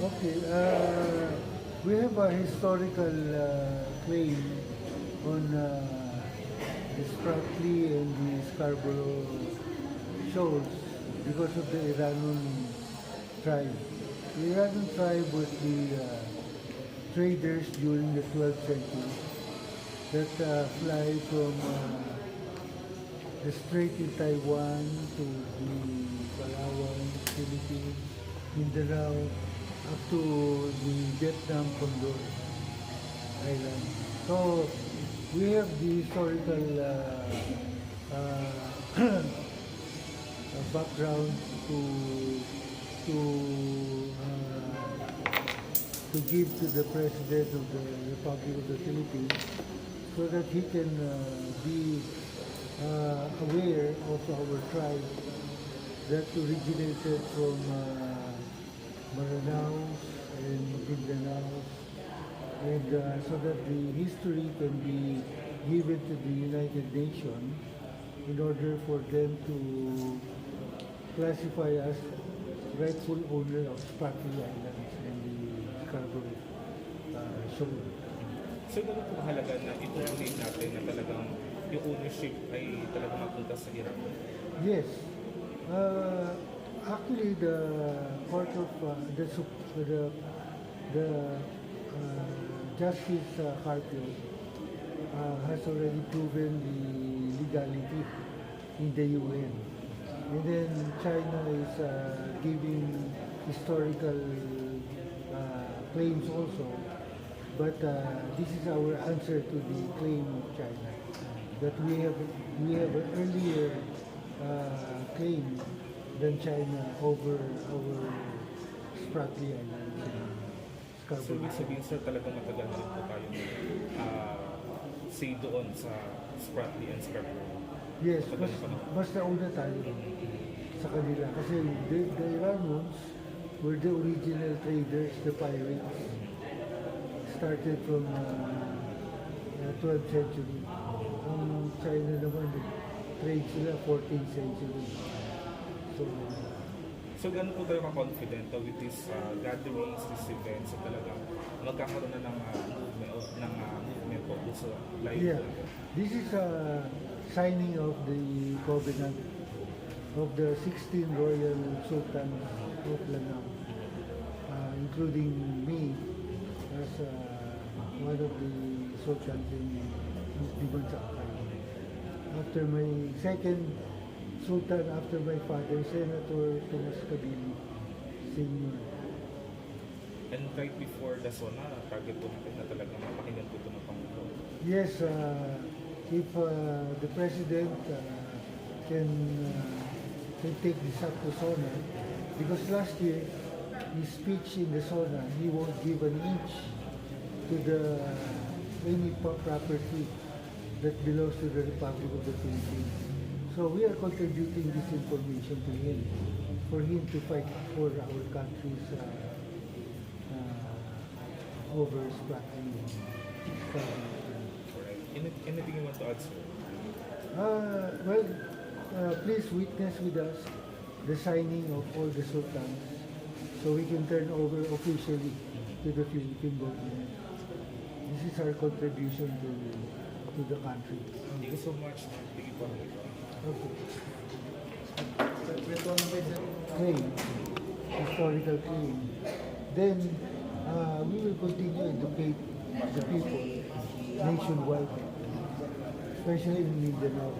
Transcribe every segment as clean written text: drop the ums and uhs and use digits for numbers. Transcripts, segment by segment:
Okay, we have a historical claim on the Spratly and the Scarborough shoals because of the Iranian tribe. The Iranian tribe was the traders during the 12th century that fly from the strait in Taiwan to the Palawan, Philippines, Mindanao, up to the Vietnam Condor Island. So we have the historical uh, background to uh, to give to the President of the Republic of the Philippines so that he can be aware of our tribe that originated from Maranao and Mindanao, and so that the history can be given to the United Nations in order for them to classify us rightful owner of Spratly Islands and the Scarborough Shoal. So gano'n po kahalaga na itutuloy natin na talagang yung ownership ay talagang mapunta sa Iran? Yes. Actually, the court of the Justice Carpio has already proven the legality in the UN. And then China is giving historical claims also. But this is our answer to the claim of China that we have an earlier claim than China over Spratly Island. So ibig sabihin sir, talagang matagal na rin po tayo say doon sa Spratly and Scarborough. Yes, mas nauna tayo sa kanila kasi the Iranians were the original traders, the pirates. Started from 12th century. Ang China naman, trade sila 14th century. So gano'n po tayo ka-confident with these gatherings, these events, so talagang magkakaroon na ng movement po sa live? Yeah, this is a signing of the covenant of the 16 royal sultans of Lanao, including me as one of the sultans in Dibansakay. After my second sultan, after my father, Senator Tomas Cabili Sr. And right before the SONA, target po natin na talagang mapakinggan po ito ng Pangulo. Yes, if the President can take this up to SONA, because last year, his speech in the SONA, he won't give an inch to any property that belongs to the Republic of the Philippines. So we are contributing this information to him, for him to fight for our country's over Spratly. Anything you want to add, sir? Well, please witness with us the signing of all the sultans so we can turn over officially to the Philippine government. This is our contribution to the country. Thank you so much. Thank you po. Okay. Claim, historical claim. Then we will continue to educate the people nationwide, especially in Mindanao.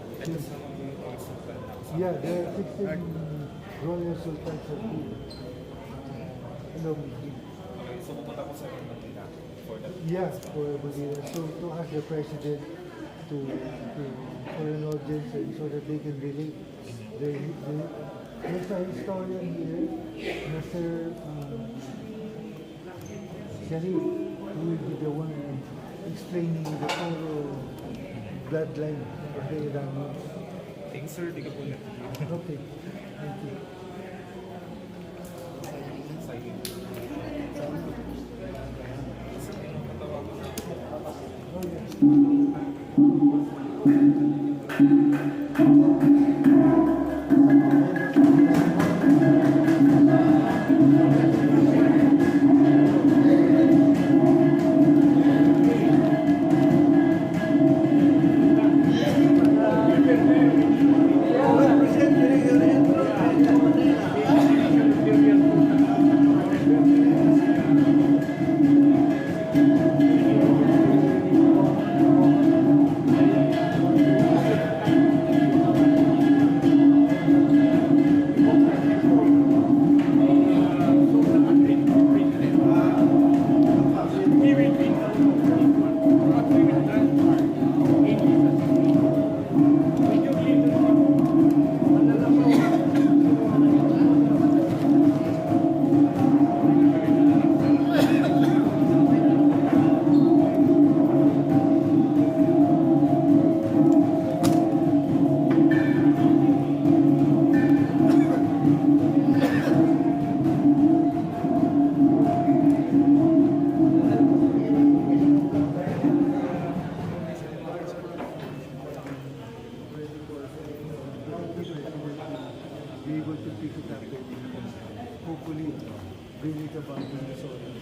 Yeah, there are 16 royal sultans of Okay, so pupunta ko sa Manila for that. yeah, for Manila. So to ask the president to for an audience so that they can relate. There's a historian here, Mr. Sharif, who will be the one explaining the whole bloodline of the Iranians. Thanks sir, di ka po na. Okay, thank you. Signing. Oh, yeah. speak about Minnesota.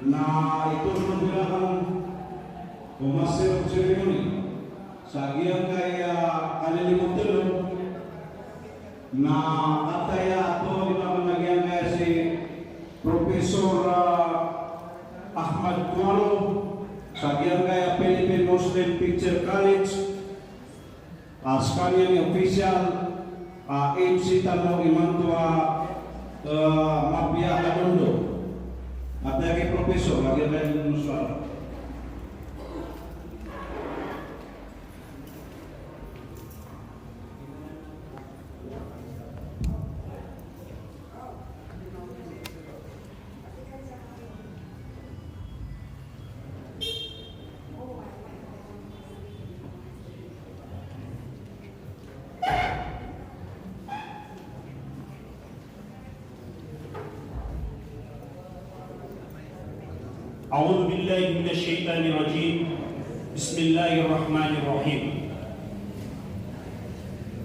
na ito menggunakan pemasir seremoni sagian kaya kalilimut telur na ataya atau di mana bagian kaya si Profesor Ahmad Kualo sagian kaya Philippine Muslim Picture College sekalian yang official MC Tano Imantua Mapia Kadondo at kay Profesor lagi rin ng suara. أعوذ بالله من الشيطان الرجيم بسم الله الرحمن الرحيم.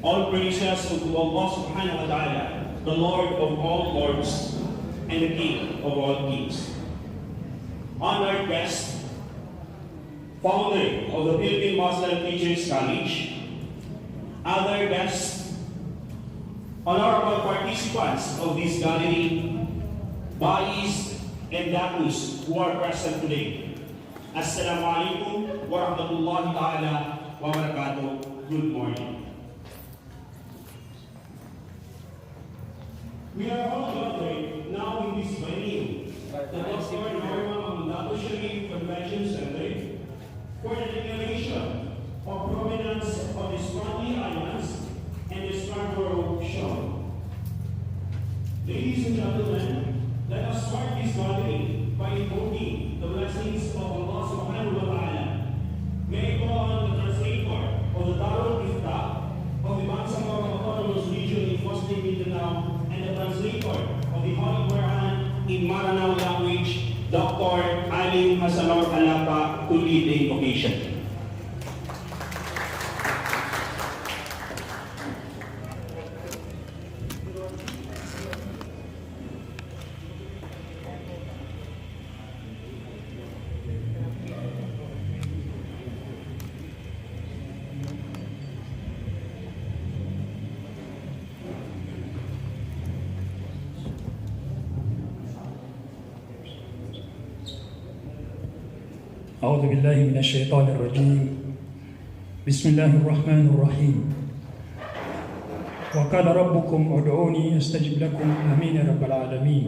All praises to Allah subhanahu wa ta'ala, the Lord of all lords and the King of all kings. Honored guest, founder of the Philippine Muslim Teachers College, other guests, honorable participants of this gathering, Bais and Dakus who are present today. Assalamu alaikum wa rahmatullahi ta'ala wa barakatuh. Good morning. We are all gathered now in this venue, the Dr. Norma Amundado Sharif Convention Center, for the declaration of provenance of the Friendly Alliance and the Scarborough Show. Ladies and gentlemen, let us start this gathering by invoking the blessed Lord Alapa to lead the invocation. أعوذ بالله من الشيطان الرجيم بسم الله الرحمن الرحيم وقال ربكم ادعوني أستجب لكم آمين يا رب العالمين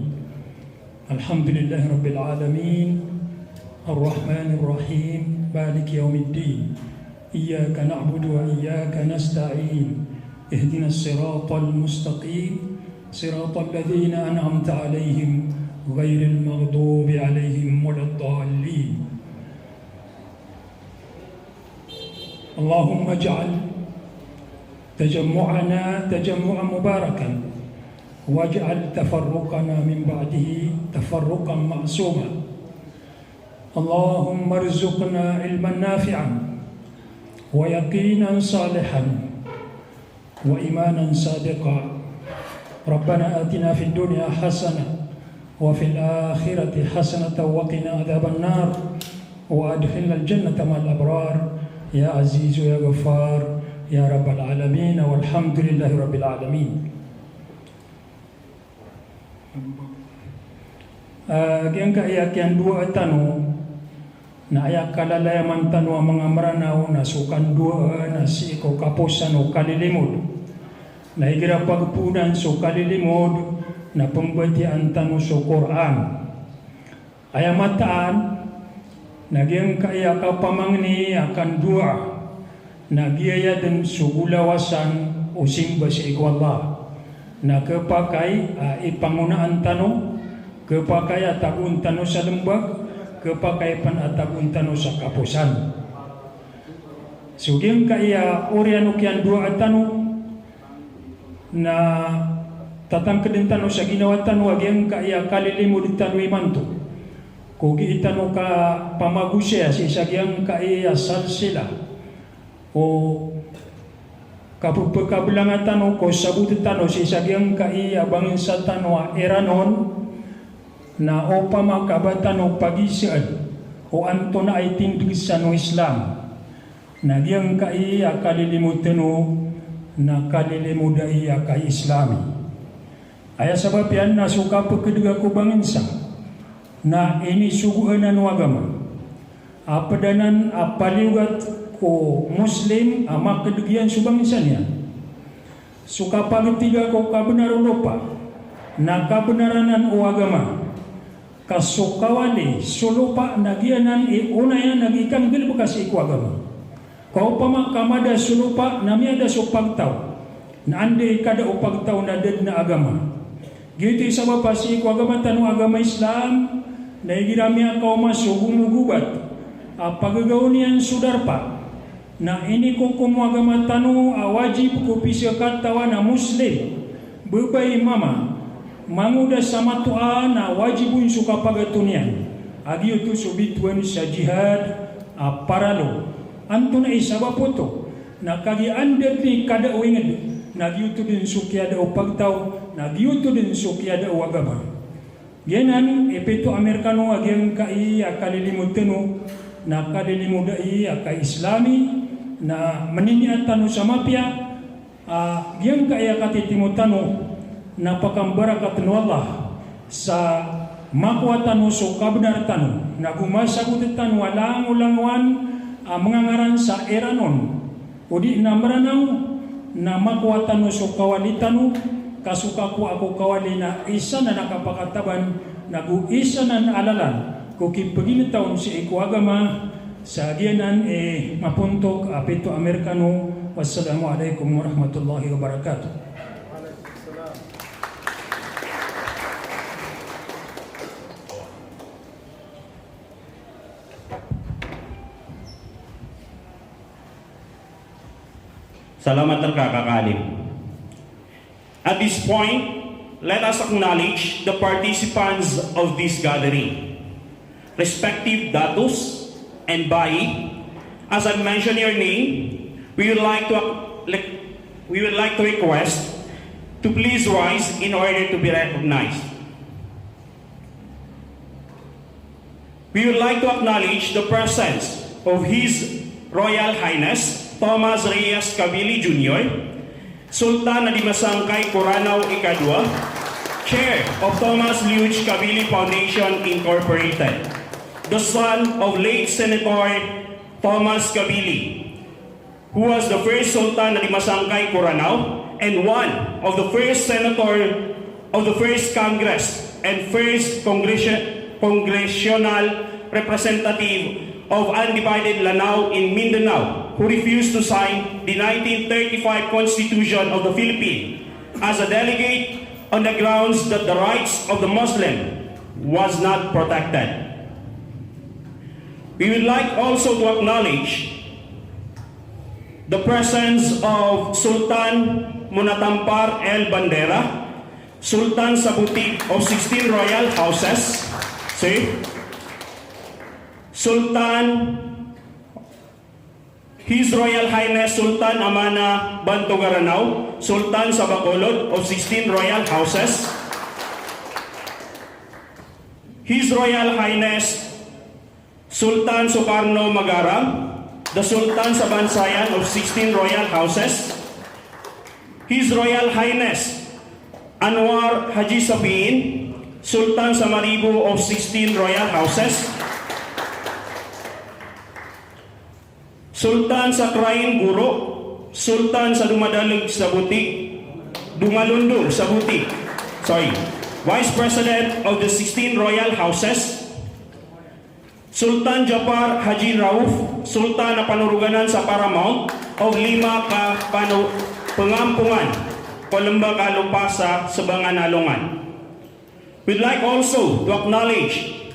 الحمد لله رب العالمين الرحمن الرحيم مالك يوم الدين إياك نعبد وإياك نستعين اهدنا الصراط المستقيم صراط الذين أنعمت عليهم غير المغضوب عليهم ولا الضالين اللهم اجعل تجمعنا تجمعا مباركا واجعل تفرقنا من بعده تفرقا معصوما اللهم ارزقنا علما نافعا ويقينا صالحا وإيمانا صادقا ربنا آتنا في الدنيا حسنة وفي الآخرة حسنة وقنا عذاب النار وأدخلنا الجنة مع الأبرار يا عزيز يا غفار يا رب العالمين والحمد لله رب العالمين. Yang kaya kian dua tanu na ayak kalalaya man tanu ang mga maranaw na sukan dua na si ko kapusan o kalilimod na igira pagpunan so kalilimod na pembatian tanu so Quran ayamataan Nagyang kaya ka pamangni akan dua nagyaya din sugulawasan o simba sa Allah na kepakai ipangunaan tanong kepakai atagun tanong sa lembag kepakai pan atagun tanong sa kapusan sugyang kaya oriano kian dua tanong na tatang kedin tanong sa ginawa tanong agyang kaya kalilimu di tanong imanto Kugi itano ka pamagusya si sagyang kaiyasal sila o kapupagkabilangan tano ko sabut tano si sagyang kaiyabangin sa tano eranon na o pamakabatan o pagisaan o anto na ay tindig sa no Islam nagyang kaiya kalilimutan o na kalilimuda iya kay Islami aya sabab yan nasuka pagkadiga ko bangin sa na ini suguhanan agama apadanan apaliwat ko muslim ama kedugian subang insannya suka pagtiga ko kabenaran lupa na kabenaranan o agama kasukawali sulupa nagianan unayan nagikan bil bekas iku agama kau pama kamada sulupa nami ada supagtaw na ande kada upagtaw na ded na agama gitu sabab pasi iku agama tanu agama Islam na igirami akaw masuk gumugubat pagagaunian sudarpa na ini ko kumagama tanu wajib ko pisyakat tawa na muslim bebay mama manguda sama tua na wajibun suka pagatunian agi itu subituan sa jihad paralo anto na isaba poto na kagi andet ni kada uinged nagi itu din suki ada upagtaw nagi itu din suki ada agama Genan epito Amerikano agyang kai akalilimuttenu na kalilimuda ka Islami na maniniatan sa mapya agyang kai akatitimutano na pakambarakat no Allah sa makuatan so kabenartan na gumasagutan walang ulangwan mangangaran sa eranon udi na maranaw na makuatan so kawalitan kasuka ko ako kawali na isa na nakapakataban nagu isa na naalalan kuki paginitaon si iku agama sa agyanan mapuntok apito Amerikano. Wassalamualaikum warahmatullahi wabarakatuh. Salamat terkakakalib. At this point, let us acknowledge the participants of this gathering. respective datus and bai. As I mentioned your name, we would like to request to please rise in order to be recognized. We would like to acknowledge the presence of His Royal Highness Thomas Reyes Cabili Jr., Sultan na Dimasangkay Curanao Ikadua, Chair of Thomas Luge Cabili Foundation Incorporated, the son of late Senator Thomas Cabili, who was the first Sultan na Dimasangkay Curanao and one of the first Senator of the first Congress and first Congressional Representative of Undivided Lanao in Mindanao, who refused to sign the 1935 Constitution of the Philippines as a delegate on the grounds that the rights of the Muslim was not protected. We would like also to acknowledge the presence of Sultan Munatampar El Bandera, Sultan sa butig of 16 royal houses, Sultan, His Royal Highness Sultan Amana Bantugaranao, Sultan sa Bacolod of 16 royal houses, His Royal Highness Sultan Sukarno Magaram, the Sultan sa Bansayan of 16 royal houses, His Royal Highness Anwar Haji Sabiin, Sultan sa Maribo of 16 royal houses, Sultan sa Krain Guro, Sultan sa Dumadalog sa Butik, Dumalundong sa Butik, Vice President of the 16 royal houses, Sultan Japar Haji Rauf, Sultan na Panuruganan sa Paramount of 5 ka Pangampungan, Columba Kalupasa, Sabangan Alungan. We'd like also to acknowledge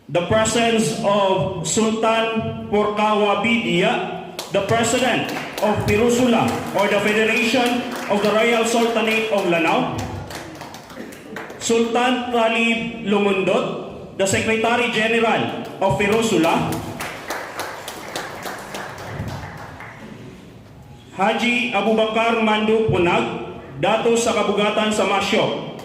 the presence of Sultan Porkawa Bidia, the President of Pirusula or the Federation of the Royal Sultanate of Lanao, Sultan Talib Lumundot, the Secretary General of Pirusula, Haji Abubakar Mandu Punag, dato sa Kabugatan sa Masyo,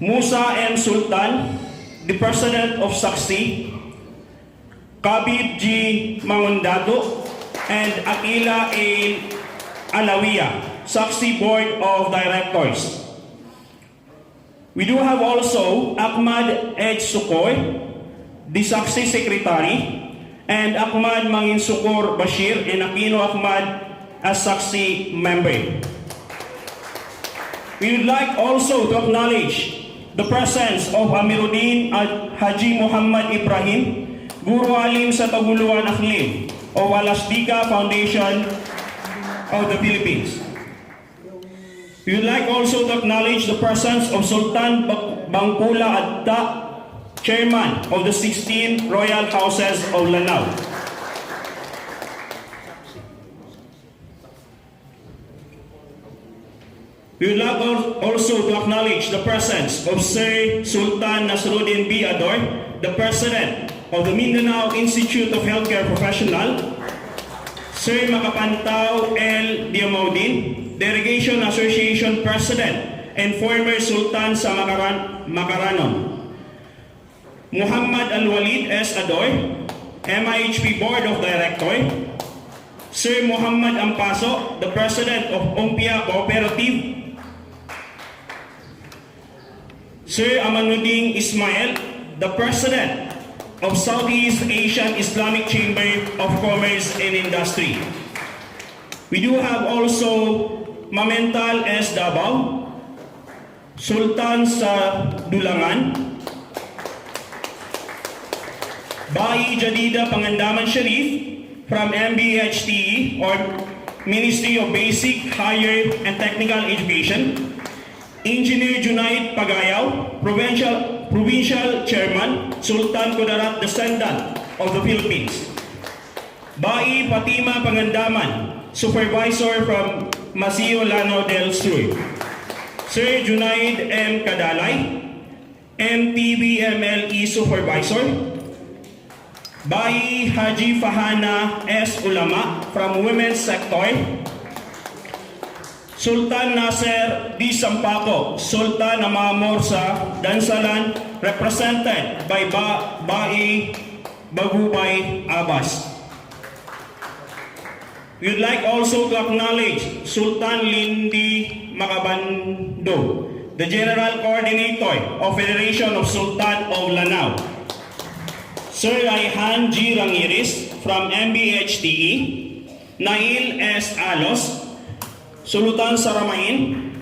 Musa M. Sultan, the President of Saksi, Kabib G. Mangundato, and Akila A. Alawiya, Saksi Board of Directors. We do have also Ahmad Ed Sukoy, the Saksi Secretary, and Ahmad Mangin Sukor Bashir and Aquino Ahmad as Saksi member. We would like also to acknowledge the presence of Amiruddin Haji Muhammad Ibrahim, Guru Alim sa Taguluan Aklim of Alasdika Foundation of the Philippines. We would like also to acknowledge the presence of Sultan Bangkula Adta, Chairman of the 16 Royal Houses of Lanao. We would like also to acknowledge the presence of Sir Sultan Nasruddin B. Ador, the President of the Mindanao Institute of Healthcare Professional, Sir Makapantao L. Diamaudin, Delegation Association President and former Sultan sa Macaranon, Muhammad Al-Walid S. Ador, MIHP Board of Directors, Sir Muhammad Ampaso, the President of Ompia Cooperative, Sir Amanuddin Ismail, the President of Southeast Asian Islamic Chamber of Commerce and Industry. We do have also Mamental S. Davao, Sultan sa Dulangan, Bai Jadida Pangandaman Sharif from MBHTE or Ministry of Basic, Higher and Technical Education, Engineer Junaid Pagayaw, Provincial Chairman, Sultan Kudarat Descendant of the Philippines, Bai Fatima Pangandaman, Supervisor from Masio Lanao del Sur, Sir Junaid M. Kadalay, MTBMLE Supervisor. Bai Haji Fahana S. Ulama from Women's Sector. Sultan Nasser D. Sampaco, Sultan Amamorsa Dansalan, represented by Bai Bagubay Abbas. We would like also to acknowledge Sultan Lindi Makabando, the General Coordinator of Federation of Sultan of Lanao. Sir Raihan G. Rangiris from MBHTE, Nail S. Alos, Sultan Saramain,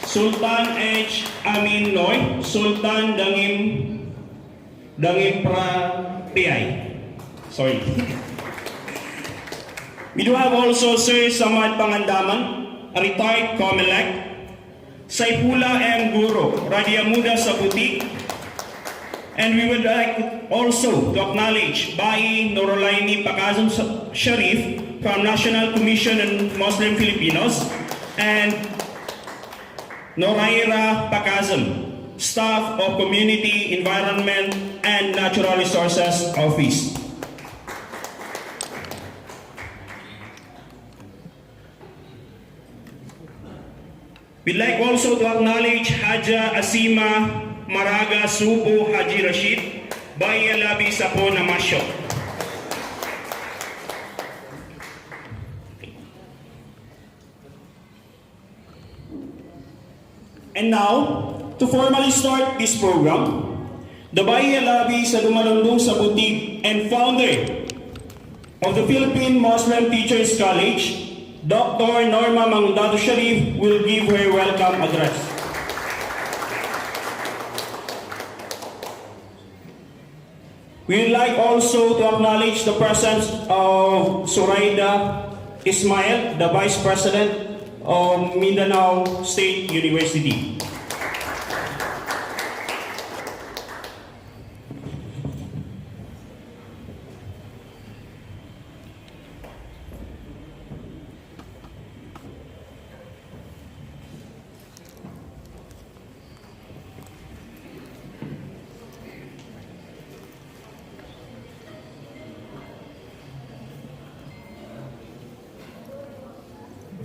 Sultan H. Amin Noy, Sultan Dangim Prapiay. Sorry. We do have also Sir Samad Pangandaman, a retired COMELEC, Saipula M. Guro, Radiamuda Sabuti, and we would like also to acknowledge Bai Norolaini Pakazum Sharif from National Commission on Muslim Filipinos, and Noraira Pakazum, staff of Community, Environment, and Natural Resources Office. We'd like also to acknowledge Haja Asima Maraga Subo Haji Rashid, Baya Labi Sapo Namasyo. And now, to formally start this program, the Baya Labi sa Dumalundong sa Butig and founder of the Philippine Muslim Teachers College, Dr. Norma Mangudado Sharif, will give her welcome address. We would like also to acknowledge the presence of Suraida Ismail, the Vice President of Mindanao State University.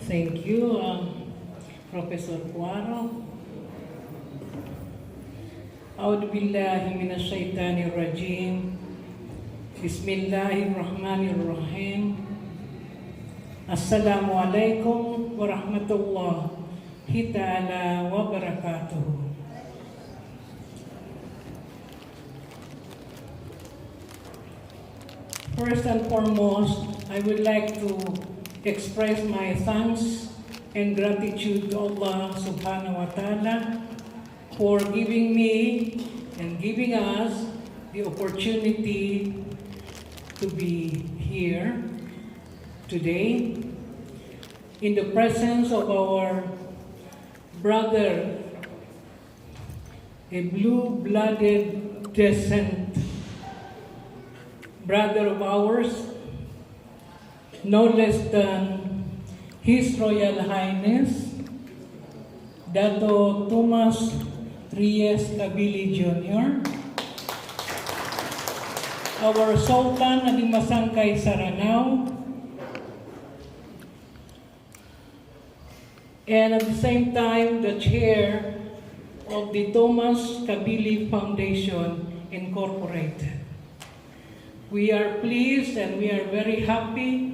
Thank you, Professor Cuaro. A'udhu billahi minash shaitanir rajim. Bismillahirrahmanirrahim. Assalamu alaikum warahmatullahi ta'ala wabarakatuh. First and foremost, I would like to express my thanks and gratitude to Allah subhanahu wa ta'ala for giving me and giving us the opportunity to be here today in the presence of our brother, a blue-blooded descent brother of ours, no less than His Royal Highness, Dato Tomas Reyes Kabili Jr., our Sultan ng Masangkay Saranao, and at the same time, the Chair of the Tomas Kabili Foundation Incorporated. We are pleased and we are very happy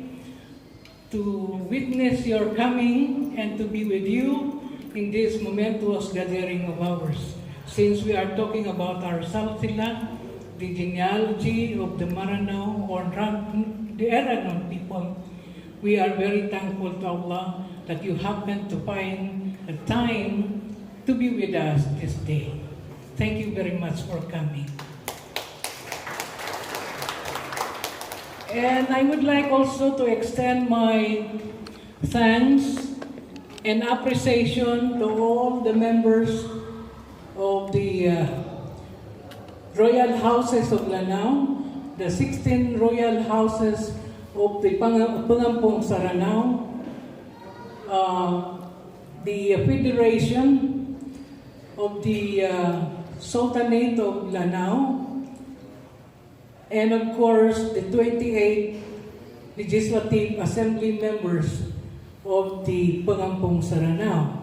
to witness your coming and to be with you in this momentous gathering of ours. Since we are talking about our Salsila, the genealogy of the Maranao or the Eranon people, we are very thankful to Allah that you happen to find a time to be with us this day. Thank you very much for coming. And I would like also to extend my thanks and appreciation to all the members of the Royal Houses of Lanao, the 16 Royal Houses of the Pangampong Saranao, the Federation of the Sultanate of Lanao, and of course the 28 Legislative Assembly members of the Pangampong Saranao.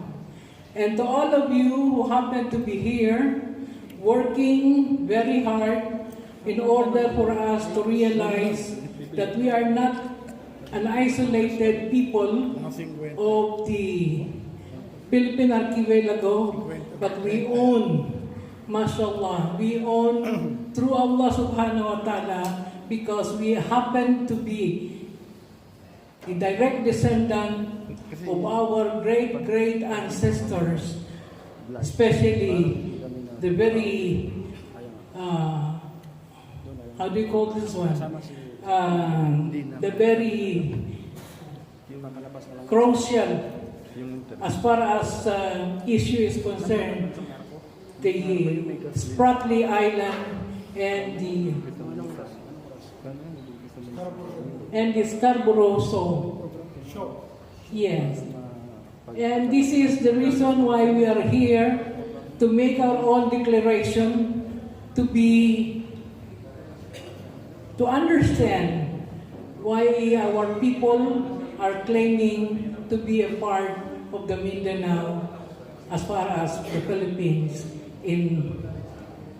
And to all of you who happen to be here, working very hard in order for us to realize that we are not an isolated people of the Philippine Archipelago, but we own, mashallah, we own through Allah subhanahu wa ta'ala, because we happen to be the direct descendant of our great ancestors, especially the very, how do you call this one? The very crucial, as far as issue is concerned, the Spratly Island and the Scarborough Shoal. Yes. And this is the reason why we are here, to make our own declaration, to understand why our people are claiming to be a part of the Mindanao as far as the Philippines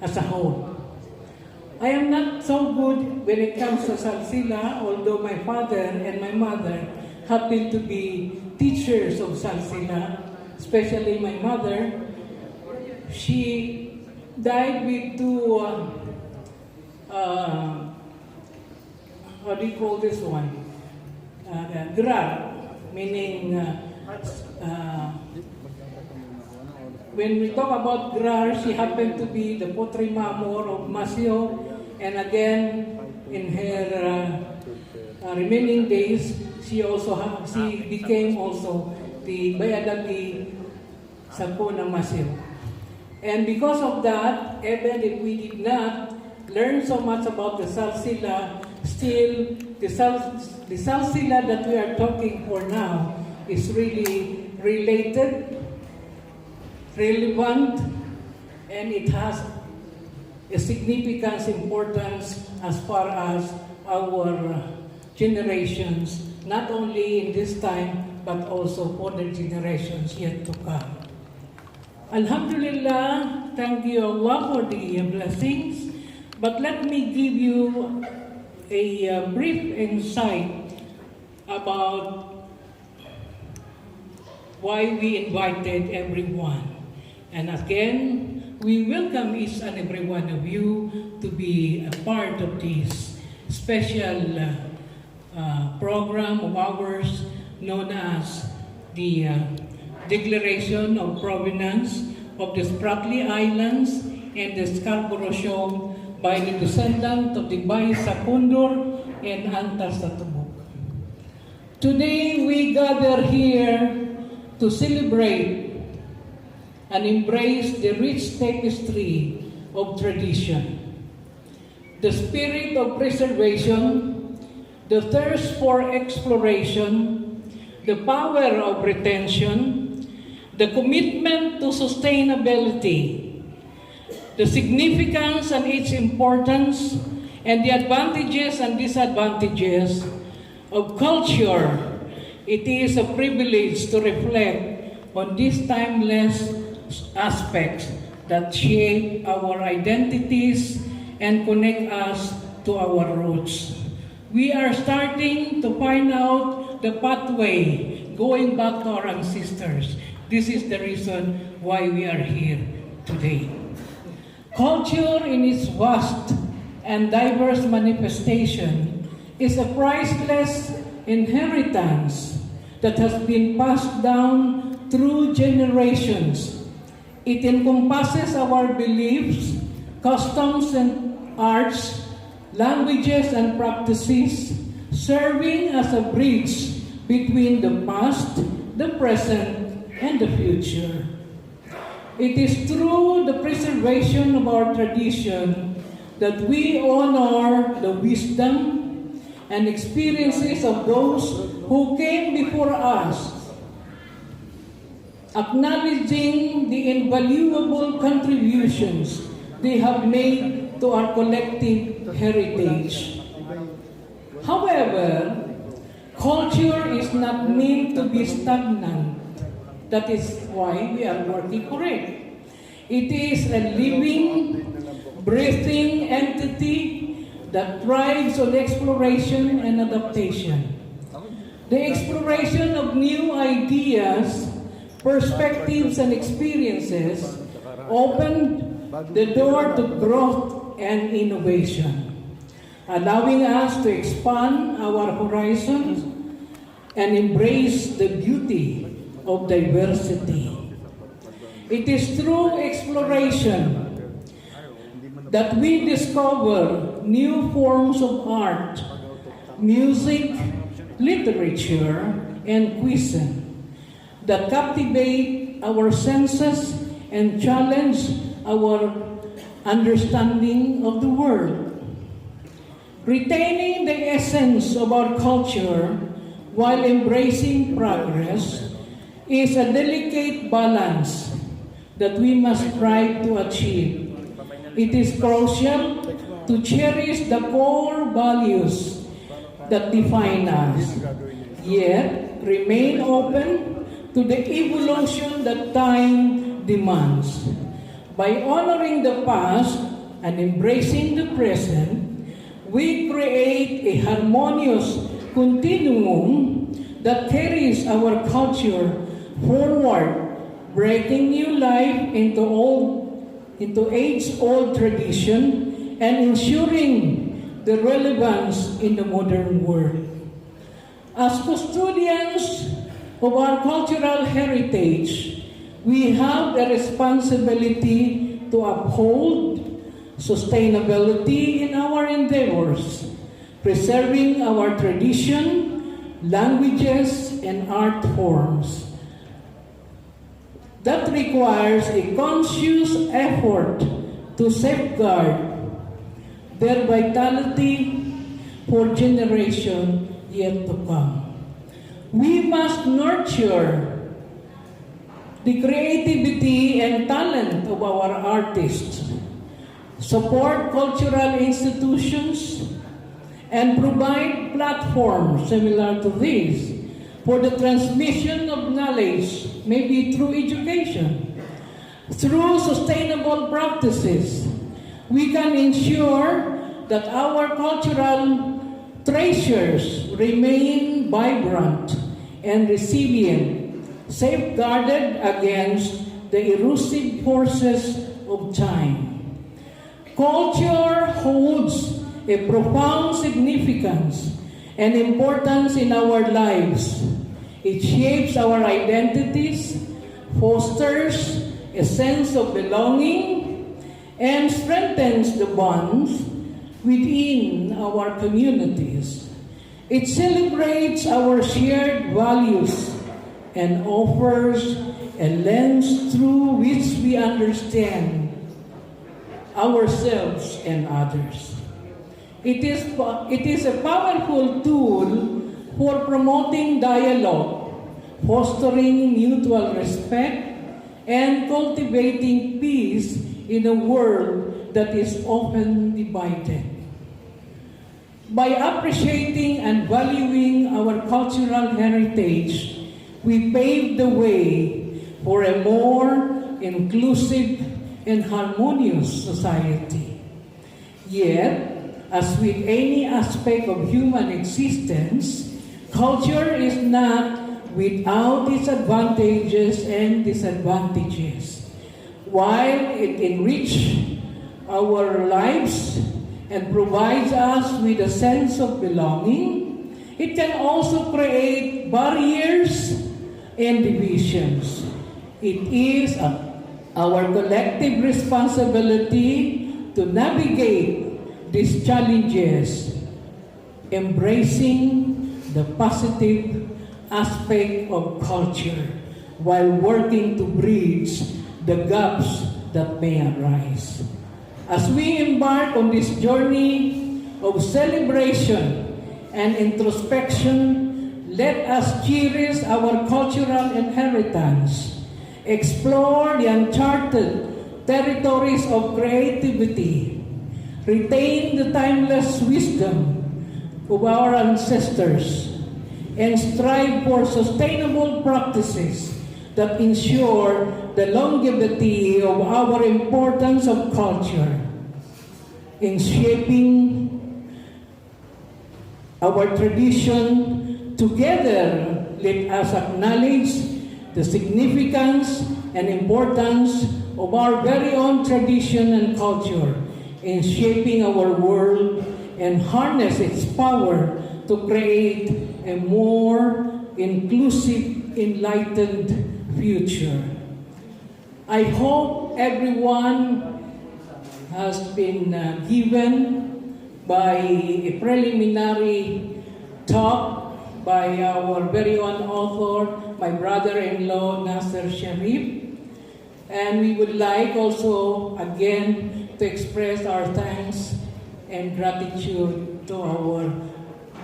as a whole. I am not so good when it comes to Salsila, although my father and my mother happen to be teachers of Salsila, especially my mother. She died with two, how do you call this one? Grar, meaning when we talk about Grar, she happened to be the Potri Mamor of Masio, and again, in her remaining days, she became also the Bayadagi Sapo ng Masio. And because of that, even if we did not learn so much about the Salsila, still the Salsila that we are talking for now is really related, relevant, and it has a significant importance as far as our generations, not only in this time, but also for the generations yet to come. Alhamdulillah, thank you Allah for the blessings, but let me give you a brief insight about why we invited everyone. And again, we welcome each and every one of you to be a part of this special program of ours known as the Declaration of Provenance of the Spratly Islands and the Scarborough Shoal by the descendant of the Bay Secundor and Antas Tatubok. Today we gather here to celebrate and embrace the rich tapestry of tradition, the spirit of preservation, the thirst for exploration, the power of retention, the commitment to sustainability, the significance and its importance, and the advantages and disadvantages of culture. It is a privilege to reflect on these timeless aspects that shape our identities and connect us to our roots. We are starting to find out the pathway going back to our ancestors. This is the reason why we are here today. Culture in its vast and diverse manifestation is a priceless inheritance that has been passed down through generations. It encompasses our beliefs, customs and arts, languages and practices, serving as a bridge between the past, the present, and the future. It is through the preservation of our tradition that we honor the wisdom and experiences of those who came before us. acknowledging the invaluable contributions they have made to our collective heritage. However, culture is not meant to be stagnant. That is why we are working for it. It is a living, breathing entity that thrives on exploration and adaptation. The exploration of new ideas, perspectives, and experiences opened the door to growth and innovation, allowing us to expand our horizons and embrace the beauty of diversity. It is through exploration that we discover new forms of art, music, literature, and cuisine that captivate our senses and challenge our understanding of the world. Retaining the essence of our culture while embracing progress is a delicate balance that we must strive to achieve. It is crucial to cherish the core values that define us, yet remain open to the evolution that time demands. By honoring the past and embracing the present, we create a harmonious continuum that carries our culture forward, breaking new life into age-old tradition and ensuring the relevance in the modern world. As custodians of our cultural heritage, we have the responsibility to uphold sustainability in our endeavors, preserving our tradition, languages, and art forms. That requires a conscious effort to safeguard their vitality for generations yet to come. We must nurture the creativity and talent of our artists, support cultural institutions, and provide platforms similar to these for the transmission of knowledge, maybe through education. Through sustainable practices, we can ensure that our cultural treasures remain vibrant and resilient, safeguarded against the elusive forces of time. Culture holds a profound significance and importance in our lives. It shapes our identities, fosters a sense of belonging, and strengthens the bonds within our communities. It celebrates our shared values and offers a lens through which we understand ourselves and others. It is a powerful tool for promoting dialogue, fostering mutual respect, and cultivating peace in a world that is often divided. By appreciating and valuing our cultural heritage, we pave the way for a more inclusive and harmonious society. Yet, as with any aspect of human existence, culture is not without its advantages and disadvantages. While it enriches our lives and provides us with a sense of belonging, it can also create barriers and divisions. It is our collective responsibility to navigate these challenges, embracing the positive aspect of culture while working to bridge the gaps that may arise. As we embark on this journey of celebration and introspection, let us cherish our cultural inheritance explore the uncharted territories of creativity, retain the timeless wisdom of our ancestors, and strive for sustainable practices that ensure the longevity of our importance of culture in shaping our tradition. Together, let us acknowledge the significance and importance of our very own tradition and culture in shaping our world and harness its power to create a more inclusive, enlightened future. I hope everyone has been given by a preliminary talk by our very own author, my brother-in-law, Nasser Sharif. And we would like also, again, to express our thanks and gratitude to our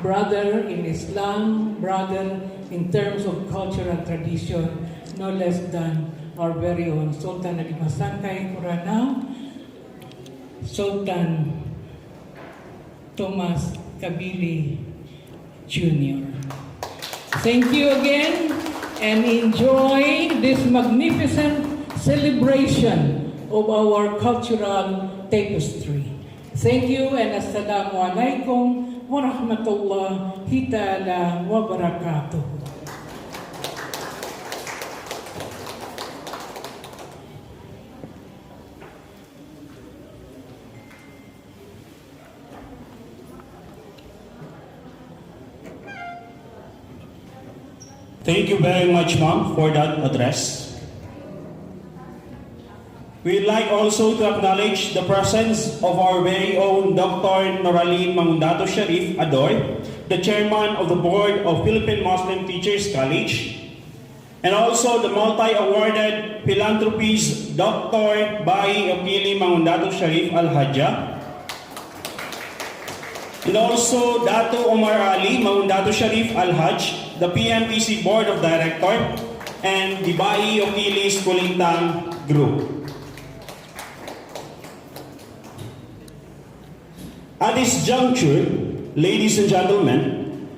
brother in Islam, brother in terms of culture and tradition, no less than our very own Sultan Ali Masangkay Kuranao, Sultan Thomas Kabili Jr. Thank you again and enjoy this magnificent celebration of our cultural tapestry. Thank you and Assalamu alaikum wa rahmatullahi ta'ala wa barakatuh. Thank you very much, ma'am, for that address. We'd like also to acknowledge the presence of our very own Dr. Noraline Mamundato Sharif Adoy, the chairman of the board of Philippine Muslim Teachers College, and also the multi-awarded philanthropist Dr. Bai Okili Mamundato Sharif Al-Hajja, and also Dato Omar Ali Mamundato Sharif Al-Hajj, the PMTC Board of Directors, and the Bai Okilis Kulintang Group. At this juncture, ladies and gentlemen,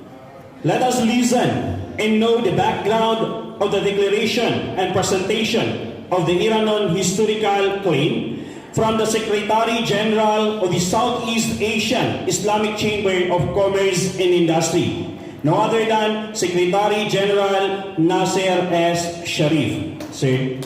let us listen and know the background of the declaration and presentation of the Iranon historical claim from the Secretary General of the Southeast Asian Islamic Chamber of Commerce and Industry, no other than Secretary General Nasser S. Sharif. Sir.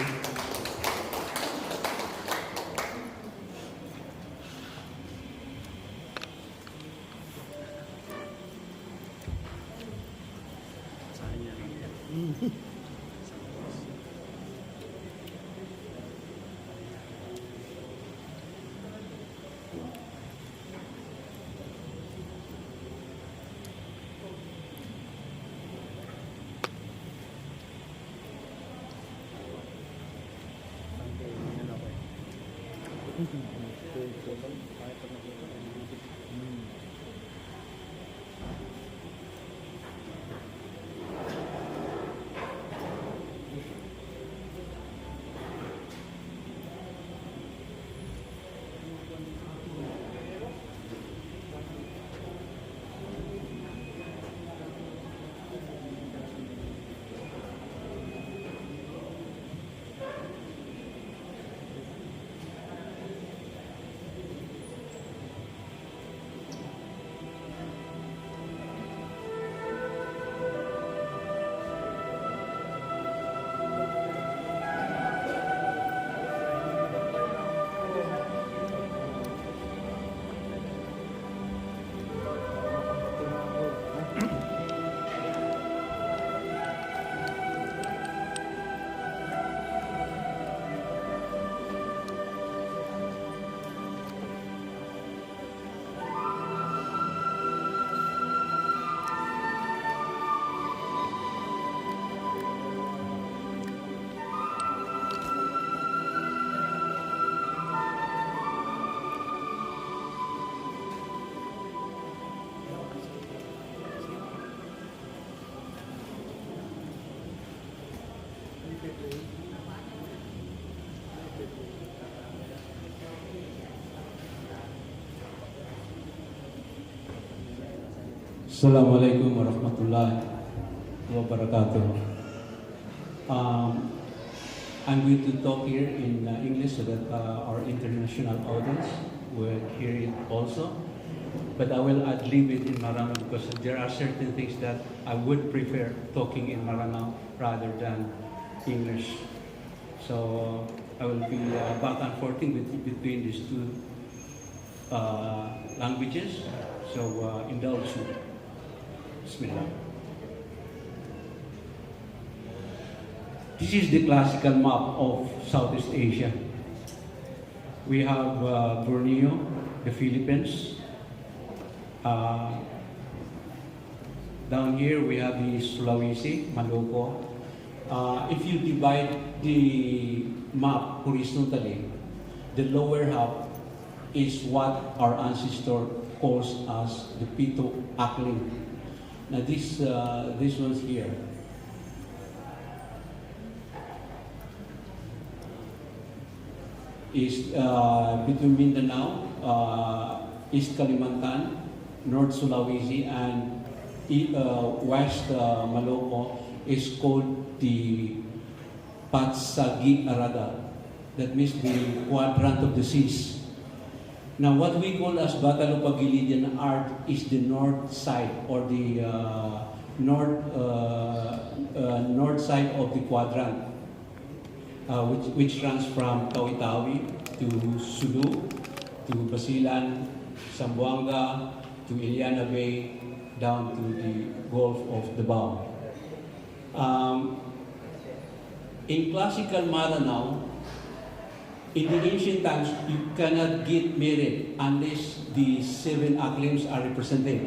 Assalamualaikum warahmatullahi wabarakatuh. I'm going to talk here in English so that our international audience will hear it also. But I will ad-lib it in Maranao because there are certain things that I would prefer talking in Maranao rather than English. So I will be back and forth between these two languages. So indulge me. Bismillah. This is the classical map of Southeast Asia. We have Borneo, the Philippines. Down here we have the Sulawesi, Maloko. If you divide the map horizontally, the lower half is what our ancestor calls as the Pito Akling. Now this one's here. Is between Mindanao, East Kalimantan, North Sulawesi, and West Maloko is called the Patsagi Arada. That means the quadrant of the seas. Now, what we call as Batalopagilidian art is the north side or the north side of the quadrant, which runs from Tawi-Tawi to Sulu, to Basilan, Zamboanga, to Iliana Bay, down to the Gulf of Davao. In classical Maranao, in the ancient times, you cannot get married unless the 7 Aklims are represented.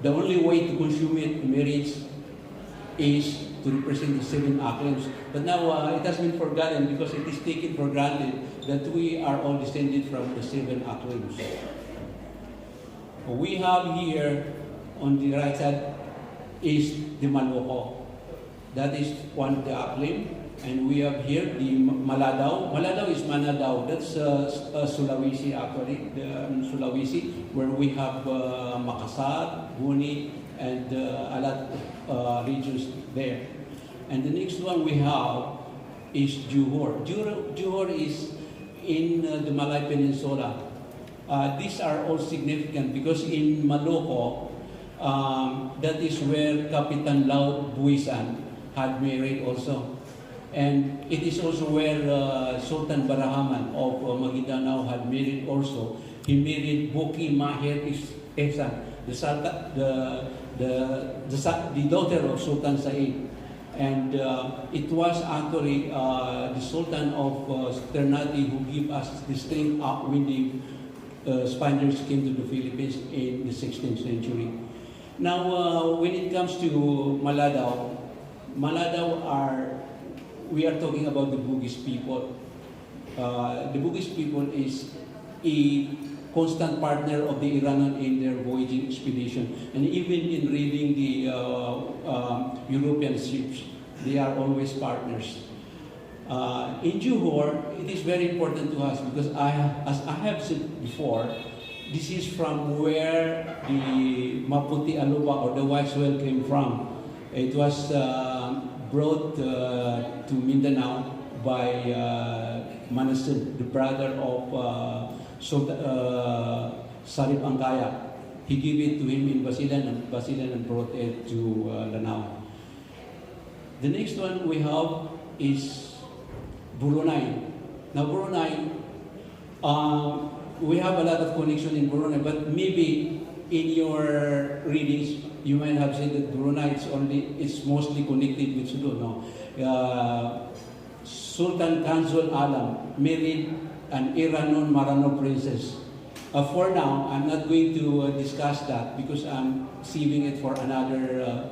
The only way to consummate marriage is to represent the 7 Aklims. But now it has been forgotten because it is taken for granted that we are all descended from the 7 Aklims. We have here on the right side is the Maloko. That is one of the Aklim. And we have here the Maladao. Maladao is Manadao. That's Sulawesi actually, Sulawesi, where we have Makassar, Buni, and a lot of regions there. And the next one we have is Johor. Johor is in the Malay Peninsula. These are all significant because in Maloko, that is where Kapitan Laut Buisan had married also. And it is also where Sultan Barahaman of Maguindanao had married also. He married Boki Mahir Ehsan, the daughter of Sultan Said. And it was actually the Sultan of Ternate who gave us the strength up when the Spaniards came to the Philippines in the 16th century. Now, when it comes to Maladao we are talking about the Bugis people. The Bugis people is a constant partner of the Iranian in their voyaging expedition. And even in reading the European ships, they are always partners. In Johor, it is very important to us because as I have said before, this is from where the Maputi Aluba or the White Whale came from. It was brought to Mindanao by Manasin, the brother of Sarip Angkaya. He gave it to him in Basilan and brought it to Lanao. The next one we have is Brunei. Now Brunei, we have a lot of connection in Brunei, but maybe in your readings you might have said that Brunei it's mostly connected with Sulu. No, Sultan Kanzul Alam married an Iranon Marano princess. For now, I'm not going to discuss that because I'm saving it for another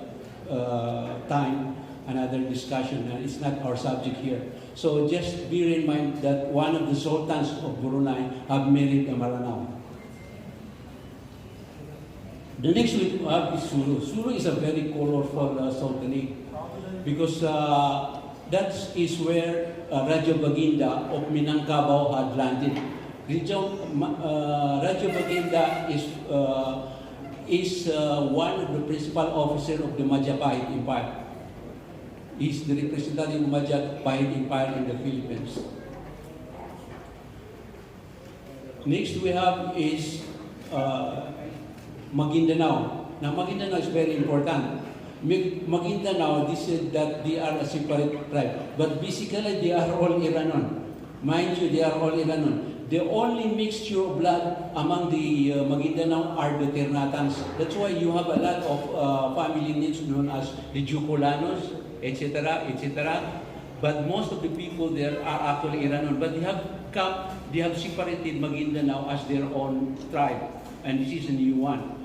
time, another discussion, and it's not our subject here. So just bear in mind that one of the sultans of Brunei have married a Maranao. The next we have is Sulu. Sulu is a very colorful sultanate because that is where Raja Baginda of Minangkabau had landed. Raja Baginda is is one of the principal officer of the Majapahit Empire. He's the representative of Majapahit Empire in the Philippines. Next we have is Maguindanao. Now Maguindanao is very important. Maguindanao, they said that they are a separate tribe, but basically they are all Iranon. Mind you, they are all Iranon. The only mixture of blood among the Maguindanao are the Ternatans. That's why you have a lot of family names known as the Jukolanos, etc., etc. But most of the people there are actually Iranon. But they have separated Maguindanao as their own tribe, and this is a new one.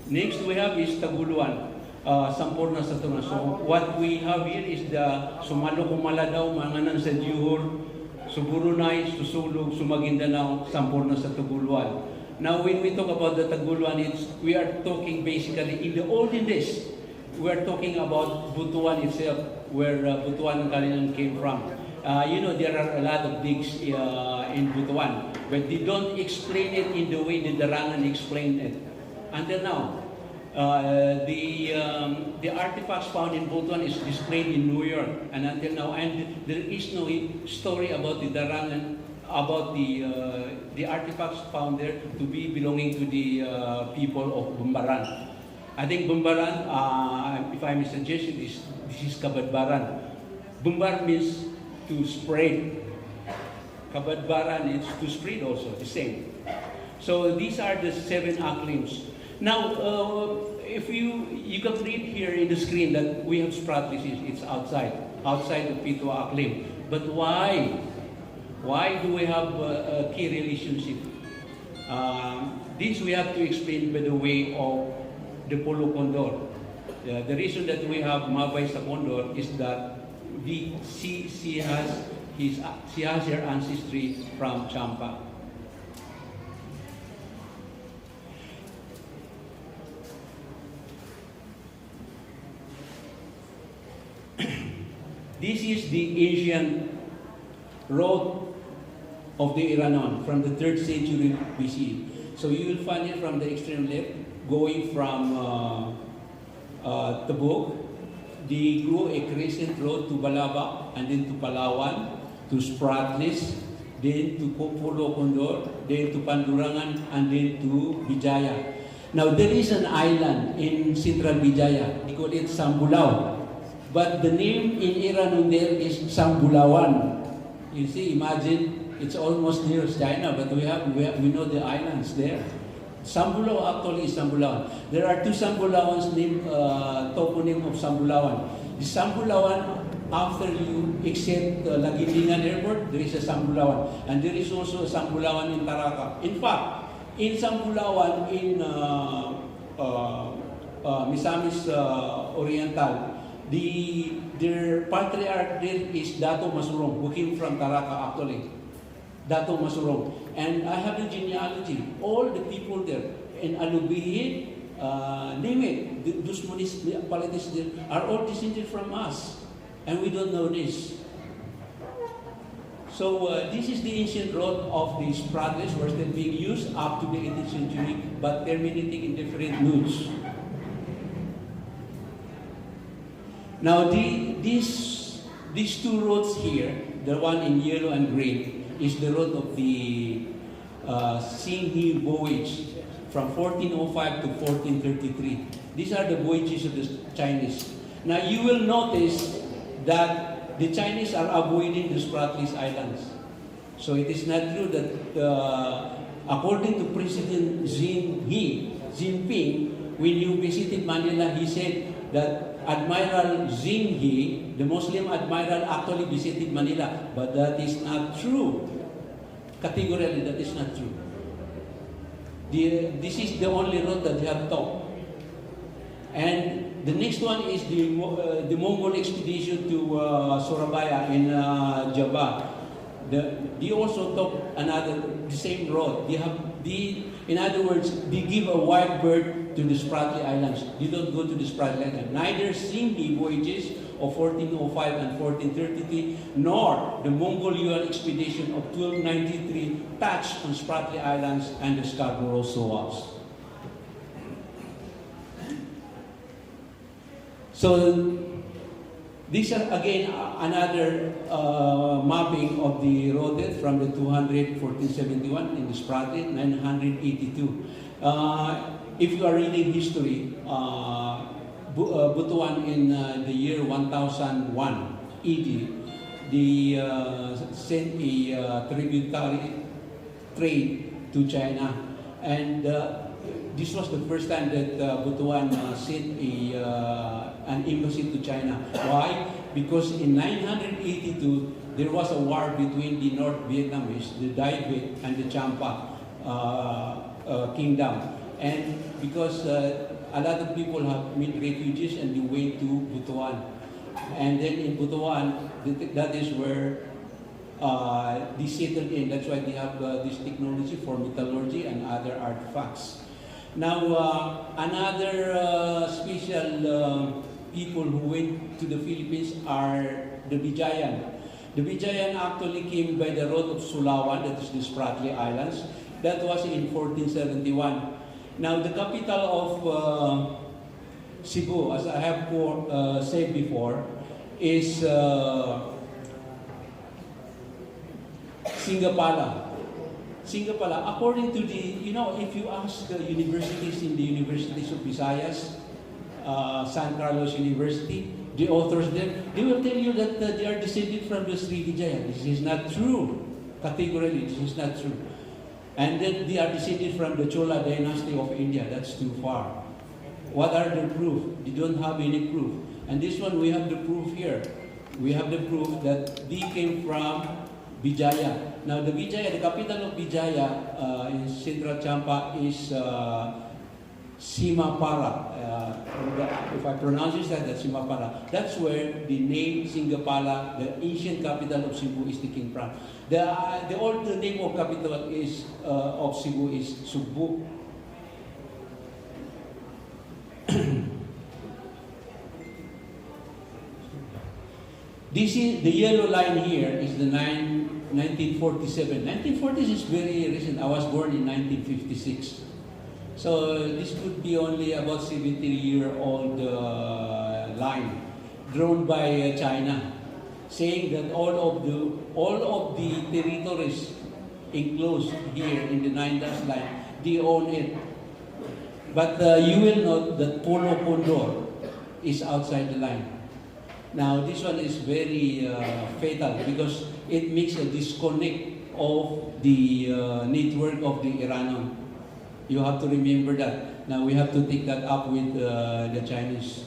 Next we have is Taguluan, Sampurna Satuna. So what we have here is the Sumaloko Maladao, Manganan sa Johor, Suburunay, Susulog, Sumaguindanao, Sampurna sa Taguluan. Now when we talk about the Taguluan, we are talking basically in the olden days. We are talking about Butuan itself, where Butuan and Kalinan came from. There are a lot of digs in Butuan, but they don't explain it in the way the Darangan explained it. Until now, the artifacts found in Butuan is displayed in New York, and until now, and there is no story about the Darangan, about the artifacts found there to be belonging to the people of Bumbaran. I think Bumbaran, if I may suggest it, this is Kabadbaran. Bumbar means to spread. Kabadbaran is to spread also, the same. So these are the 7 acclaims. Now, if you can read here in the screen that we have Spratlys, it's outside the Pitwa acclaim. But why? Why do we have a key relationship? This we have to explain by the way of the Polo Condor. The reason that we have Mabay sa Condor is that she has her ancestry from Champa. This is the ancient road of the Iranon from the 3rd century BC. So you will find it from the extreme left, going from Tabuk. They go a crescent road to Balaba, and then to Palawan, to Spratlys, then to Polo Condor, then to Pandurangan, and then to Bijaya. Now there is an island in central Bijaya. They call it Sambulao. But the name in Iranon there is Sambulawan. You see, imagine, it's almost near China, but we know the islands there. Sambulao actually is Sambulawan. There are 2 Sambulawans named toponym of Sambulawan. The Sambulawan, after you exit Lagindingan Airport, there is a Sambulawan. And there is also a Sambulawan in Taraca. In fact, in Sambulawan, in Misamis Oriental, their patriarch there is Dato Masurong, who came from Taraca actually. Dato Masurong. And I have the genealogy. All the people there, in Alubihin, name it, those municipalities there are all descended from us. And we don't know this. So this is the ancient road of the Spratlys, were still being used up to the 18th century, but terminating in different nodes. Now these 2 roads here, the one in yellow and green, is the road of the Singhi voyage from 1405 to 1433. These are the voyages of the Chinese. Now you will notice that the Chinese are avoiding the Spratlys Islands. So it is not true that according to President Xi Jinping, when you visited Manila, he said that Admiral Xinghi, the Muslim admiral, actually visited Manila, but that is not true. Categorically, that is not true. This is the only road that they have taught. And the next one is the Mongol expedition to Surabaya in Java. They also took the same road. In other words, they give a wide berth to the Spratly Islands. You don't go to the Spratly Islands. Neither Singhi voyages of 1405 and 1433, nor the Mongol-Yuan expedition of 1293 touched on Spratly Islands and the Scarborough Shoals. So these are again another mapping of the road from the 200, 1471 in the Spratly, 982. If you are reading history, Butuan in the year 1001 ED, they sent a tributary trade to China, and this was the first time that Butuan sent an embassy to China. Why? Because in 982 there was a war between the North Vietnamese, the Dai Viet, and the Champa kingdom, and because a lot of people have made refugees and they went to Butuan. And then in Butuan, that is where they settled in. That's why they have this technology for metallurgy and other artifacts. Now, another special people who went to the Philippines are the Vijayan. The Vijayan actually came by the road of Sulawan, that is the Spratly Islands. That was in 1471. Now, the capital of Cebu, as I have said before, is Singapala. Singapala, according to the, if you ask universities in the universities of Visayas, San Carlos University, the authors there, they will tell you that they are descended from the Srivijaya. This is not true. Categorically, this is not true. And that they are descended from the Chola dynasty of India. That's too far. What are the proof? They don't have any proof. And this one, we have the proof here. We have the proof that they came from Vijaya. Now, the Vijaya, the capital of Vijaya in Central Champa is Simapara. If I pronounce it like that, Simapara. That's where the name Singapala, the ancient capital of Cebu, is taken from. The old name of capital is of Cebu is Subu. This is the yellow line here is the 1947. 1940s is very recent. I was born in 1956. So this could be only about 70-year-old line drawn by China, saying that all of the territories enclosed here in the 9-dash line, they own it. But you will note that Polo Condor is outside the line. Now this one is very fatal because it makes a disconnect of the network of the Iranon. You have to remember that. Now we have to take that up with the Chinese.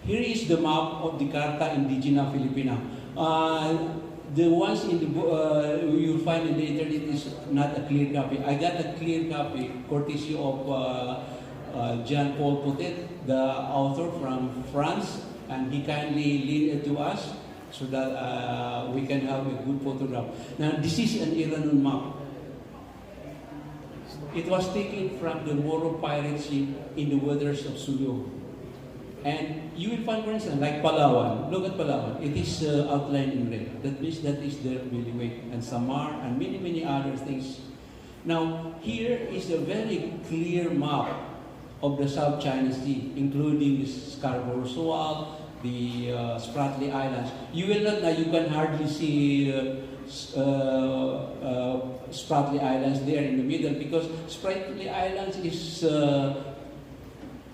Here is the map of the Carta Indigena Filipina. The ones in the you'll find in the internet is not a clear copy. I got a clear copy courtesy of Jean-Paul Potet, the author from France, and he kindly lent it to us so that we can have a good photograph. Now this is an Iranon map. It was taken from the Moro piracy in the waters of Sulu. And you will find, for instance, like Palawan. Look at Palawan. It is outlined in red. That means that is their bailiwick. And Samar and many, many other things. Now, here is a very clear map of the South China Sea, including the Scarborough Shoal, the Spratly Islands. You will not, now you can hardly see Spratly Islands there in the middle because Spratly Islands is,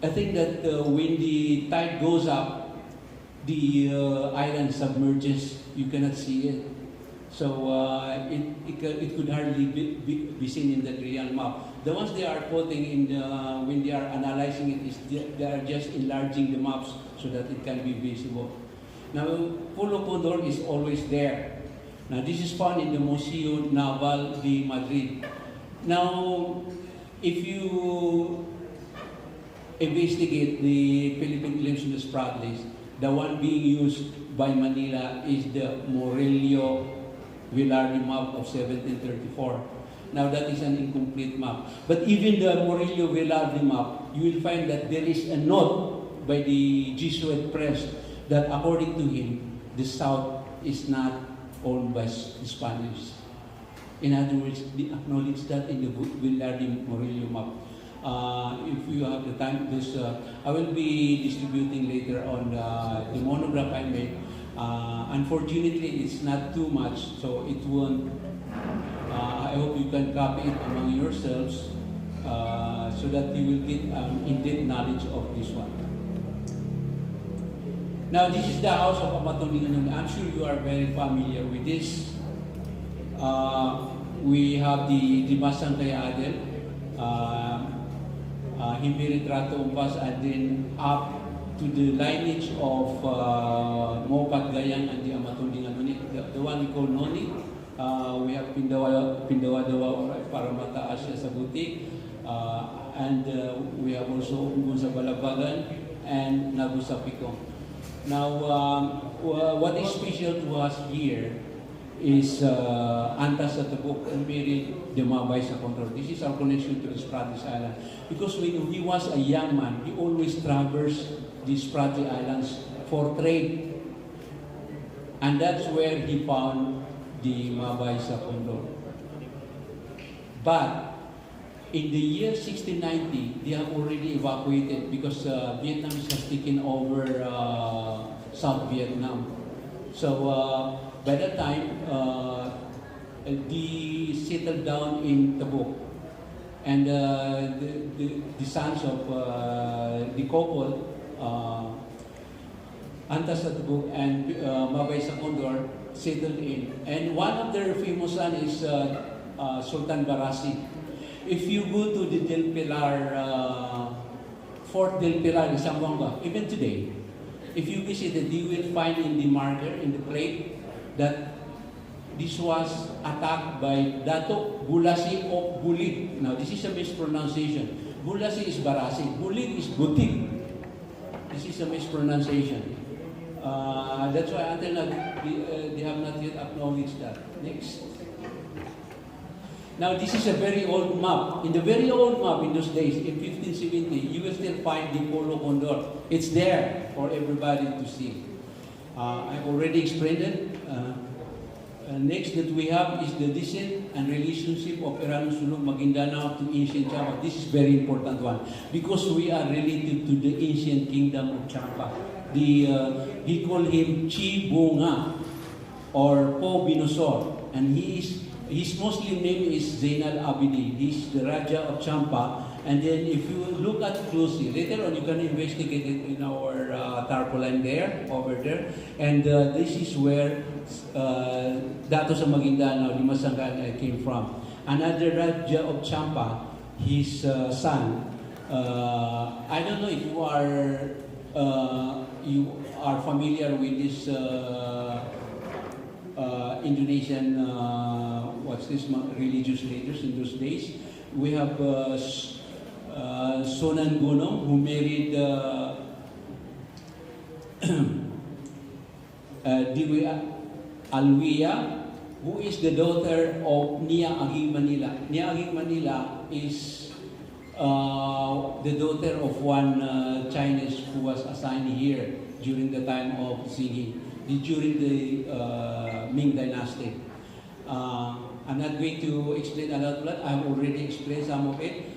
I think that when the tide goes up, the island submerges. You cannot see it. So it could hardly be seen in the real map. The ones they are quoting in when they are analyzing it is they are just enlarging the maps so that it can be visible. Now, Polo Condor is always there. Now, this is found in the Museo Naval de Madrid. Now, if you investigate the Philippine claims to the Spratlys, the one being used by Manila is the Morello Velarde map of 1734. Now, that is an incomplete map. But even the Morello Velarde map, you will find that there is a note by the Jesuit press that according to him, the South is not owned by the Spanish. In other words, they acknowledge that in the Velarde Morello map. If you have the time, this I will be distributing later on the monograph I made. Unfortunately, it's not too much, so it won't. I hope you can copy it among yourselves so that you will get in-depth knowledge of this one. Now, this is the house of Amatondingan. I'm sure you are very familiar with this. We have the Dimasang kay Adel, Himiritrato Umpas, and then up to the lineage of Mopat Gayang and the Amatondingan Noni, the one we call Noni. We have Pindawa-dawa or Paramataas sa Butik, and we have also Unggun sa Balabagan and Nagu sa Picong. Now, what is special to us here is Antas at the book and married the Mabay sa Control. This is our connection to the Spratlys Island. Because when he was a young man, he always traversed the Spratlys Islands for trade. And that's where he found the Mabay sa Control. But in the year 1690, they have already evacuated because Vietnamese has taken over South Vietnam. So by that time, they settled down in Tabuk. And the sons of the couple, Antas sa Tabuk and Mabay sa Condor, settled in. And one of their famous sons is Sultan Barasi. If you go to the Del Pilar, Fort Del Pilar in Zamboanga, even today, if you visit it, you will find in the marker, in the plate, that this was attacked by Dato Bulasi of Bulig. Now, this is a mispronunciation. Bulasi is Barasi. Bulig is Butig. This is a mispronunciation. That's why until now, they have not yet acknowledged that. Next. Now, this is a very old map. In the very old map in those days, in 1570, you will still find the Polo Condor. It's there for everybody to see. I've already explained it. Next that we have is the descent and relationship of Erano Sulong Maguindanao to ancient Champa. This is very important one because we are related to the ancient kingdom of Champa. He called him Chi Bunga or Po Binosor, and his Muslim name is Zainal Abidin. He's the Raja of Champa. And then if you look at closely, later on you can investigate it in our tarpaulin there, over there. And this is where Dato sa Maguindanao, Dimasangan came from. Another Raja of Champa, his son, I don't know if you are familiar with this Indonesian religious leaders in those days. We have Sunan Gunung, who married Dewi Alwiya, who is the daughter of Nia Aging Manila. Nia Aging Manila is the daughter of one Chinese who was assigned here during the time of Sigi, during the Ming Dynasty. I'm not going to explain a lot of that. I've already explained some of it.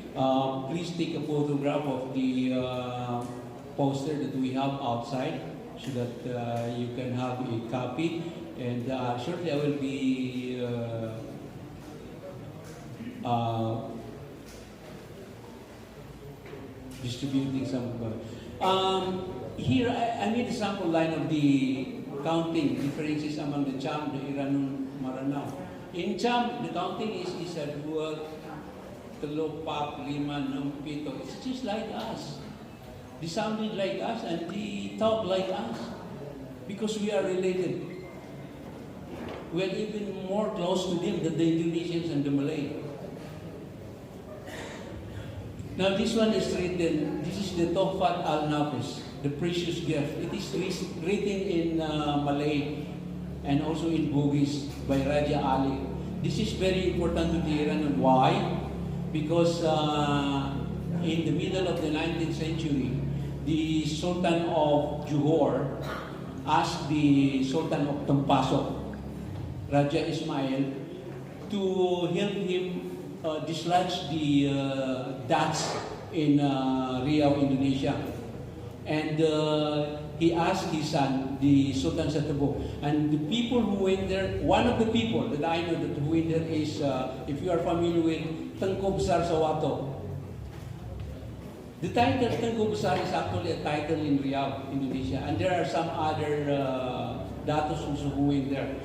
Please take a photograph of the poster that we have outside so that you can have a copy. And shortly I will be distributing some of them. Here I made a sample line of the counting differences among the Cham, the Iranon, Maranao. In Cham, the counting is a dual, telo, pap, lima, num, pito. It's just like us. They sounded like us and they talk like us because we are related. We are even more close to them than the Indonesians and the Malay. Now this one is written, this is the Tofat al-Nafis, the precious gift. It is written in Malay and also in Bugis by Raja Ali. This is very important to the Iran. Why? Because in the middle of the 19th century, the Sultan of Johor asked the Sultan of Tampasok, Raja Ismail, to help him dislodge the Dutch in Riau, Indonesia. And he asked his son, the Sultan Satabo, and the people who went there, one of the people that I know that who went there is, if you are familiar with Tengku Besar Sawato. The title Tengku Besar is actually a title in Riau, Indonesia, and there are some other datos also who went there.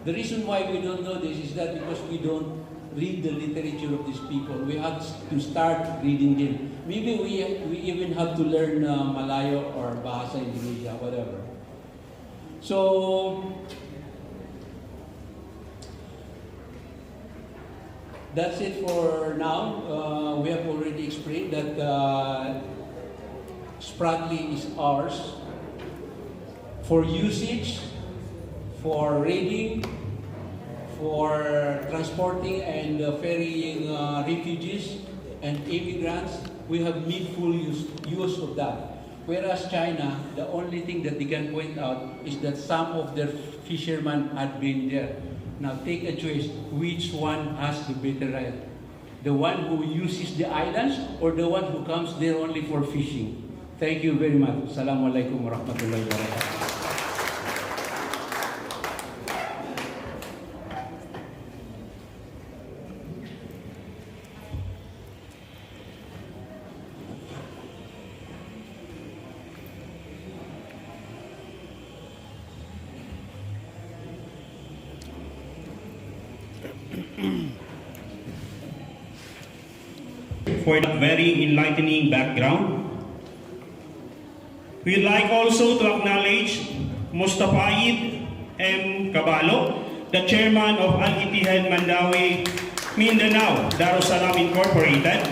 The reason why we don't know this is that because we don't read the literature of these people. We have to start reading them. Maybe we even have to learn Malayo or Bahasa Indonesia, whatever. So, that's it for now. We have already explained that Spratly is ours for usage, for reading, for transporting and ferrying refugees and immigrants. We have made full use of that. Whereas China, the only thing that they can point out is that some of their fishermen had been there. Now take a choice, which one has the better right? The one who uses the islands or the one who comes there only for fishing? Thank you very much. Assalamualaikum warahmatullahi wabarakatuh. For that very enlightening background. We'd like also to acknowledge Mustafaid M. Caballo, the chairman of Al-Ittihad Mandawi, Mindanao, Darussalam Incorporated.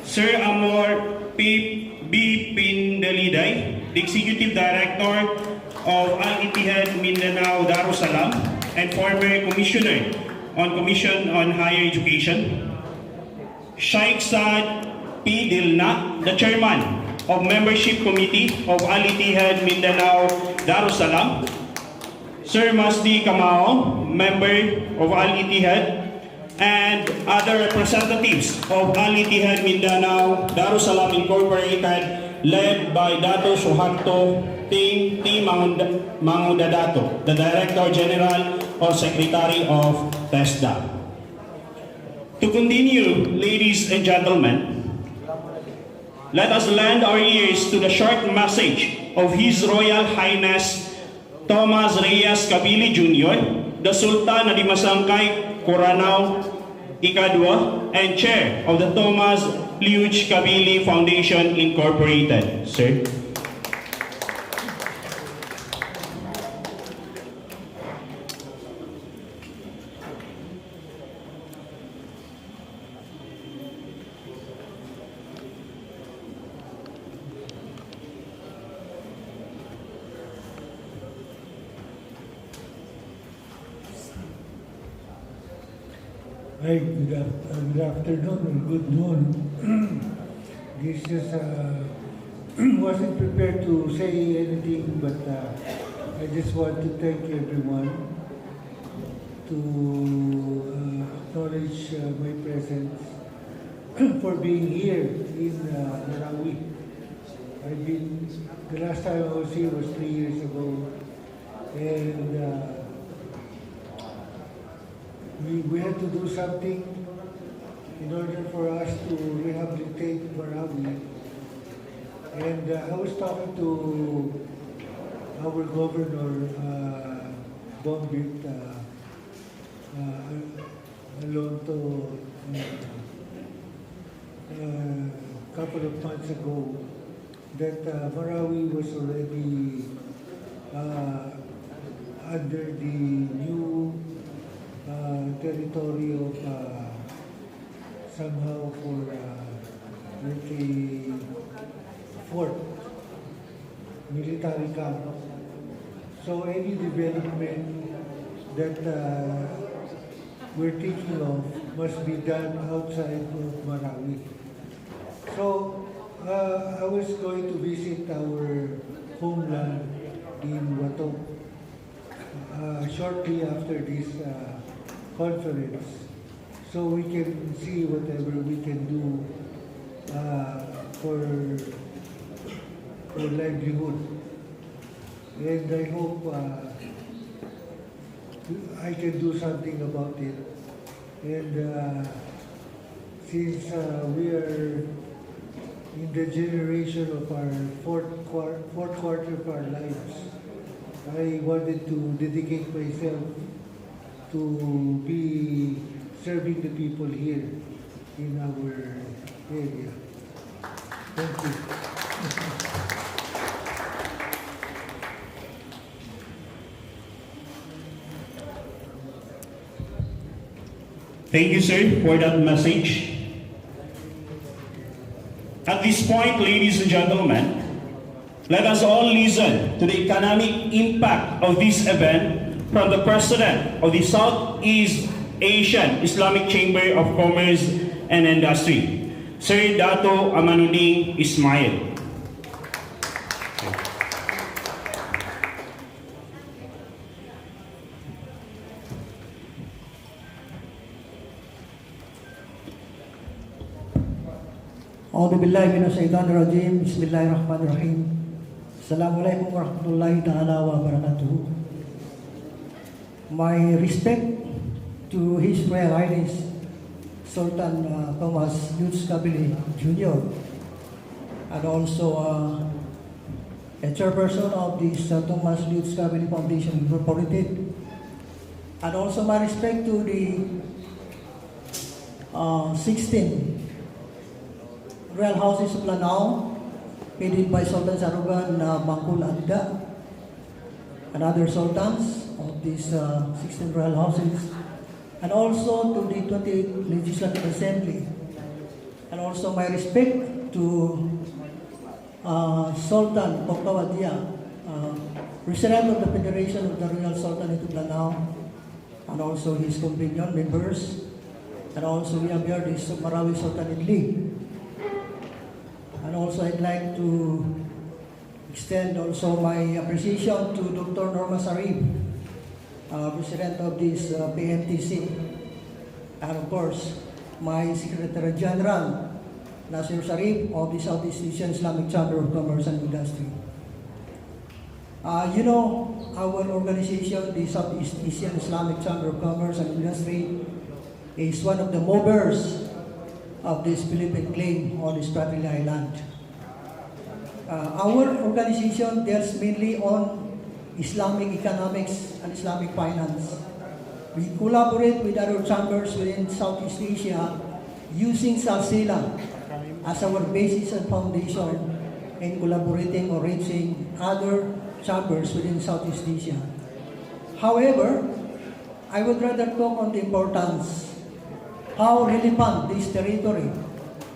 Sir Amor P. B. Pindaliday, the executive director of Al-Ittihad Mindanao, Darussalam, and former commissioner on Commission on Higher Education. Sheikh Saad P. Dilna, the chairman of Membership Committee of Al-Ittihad Mindanao, Darussalam. Sir Masdi Kamao, member of Al-Ittihad, and other representatives of Al-Ittihad Mindanao, Darussalam Incorporated, led by Dato Suharto T. Mangudadato, the Director General or Secretary of TESDA. To continue, ladies and gentlemen, let us lend our ears to the short message of His Royal Highness Thomas Reyes Kabili Jr., the Sultan na Dimasangkay Coronao Ikadwa and Chair of the Thomas Liuch Kabili Foundation Incorporated. Sir. Hi, good afternoon and good noon. This is, wasn't prepared to say anything, but I just want to thank everyone to acknowledge my presence for being here in Marawi. The last time I was here was 3 years ago, and we had to do something in order for us to rehabilitate Marawi. And I was talking to our governor, Bombit Alonto, a couple of months ago, that Marawi was already under the new territory of somehow for like a fort, military camp. So any development that we're thinking of must be done outside of Marawi. So I was going to visit our homeland in Watok shortly after this conference. so we can see whatever we can do for livelihood. And I hope I can do something about it. And since we are in the generation of our fourth quarter of our lives, I wanted to dedicate myself to be serving the people here in our area. Thank you. Thank you, sir, for that message. At this point, ladies and gentlemen, let us all listen to the economic impact of this event from the President of the Southeast Asian Islamic Chamber of Commerce and Industry, Sir Dato Amanuddin Ismail. A'udzu billahi minasyaitonir rajim. Bismillahirrahmanirrahim. Assalamualaikum warahmatullahi taala wabarakatuh. My respect to His Royal Highness Sultan Thomas Lutz Kabili Jr. and also a chairperson of this Thomas Lutz Kabili Foundation Incorporated, and also my respect to the 16 Royal Houses of Lanao, headed by Sultan Sarugan Bangkul Adda, and other sultans of these 16 Royal Houses, and also to the 28th Legislative Assembly, and also my respect to Sultan Pokkawadia, President of the Federation of the Royal Sultanate of Lanao, and also his companion members, and also we have here the Marawi Sultanate League. And also I'd like to extend also my appreciation to Dr. Norma Sarif, President of this PMTC, and of course my Secretary General, Nasir Sarif of the Southeast Asian Islamic Chamber of Commerce and Industry. You know, our organization, the Southeast Asian Islamic Chamber of Commerce and Industry, is one of the movers of this Philippine claim on this Spratly Island. Our organization deals mainly on Islamic economics and Islamic finance. We collaborate with other chambers within Southeast Asia using SALSILA as our basis and foundation in collaborating or reaching other chambers within Southeast Asia. However, I would rather talk on the importance, how relevant this territory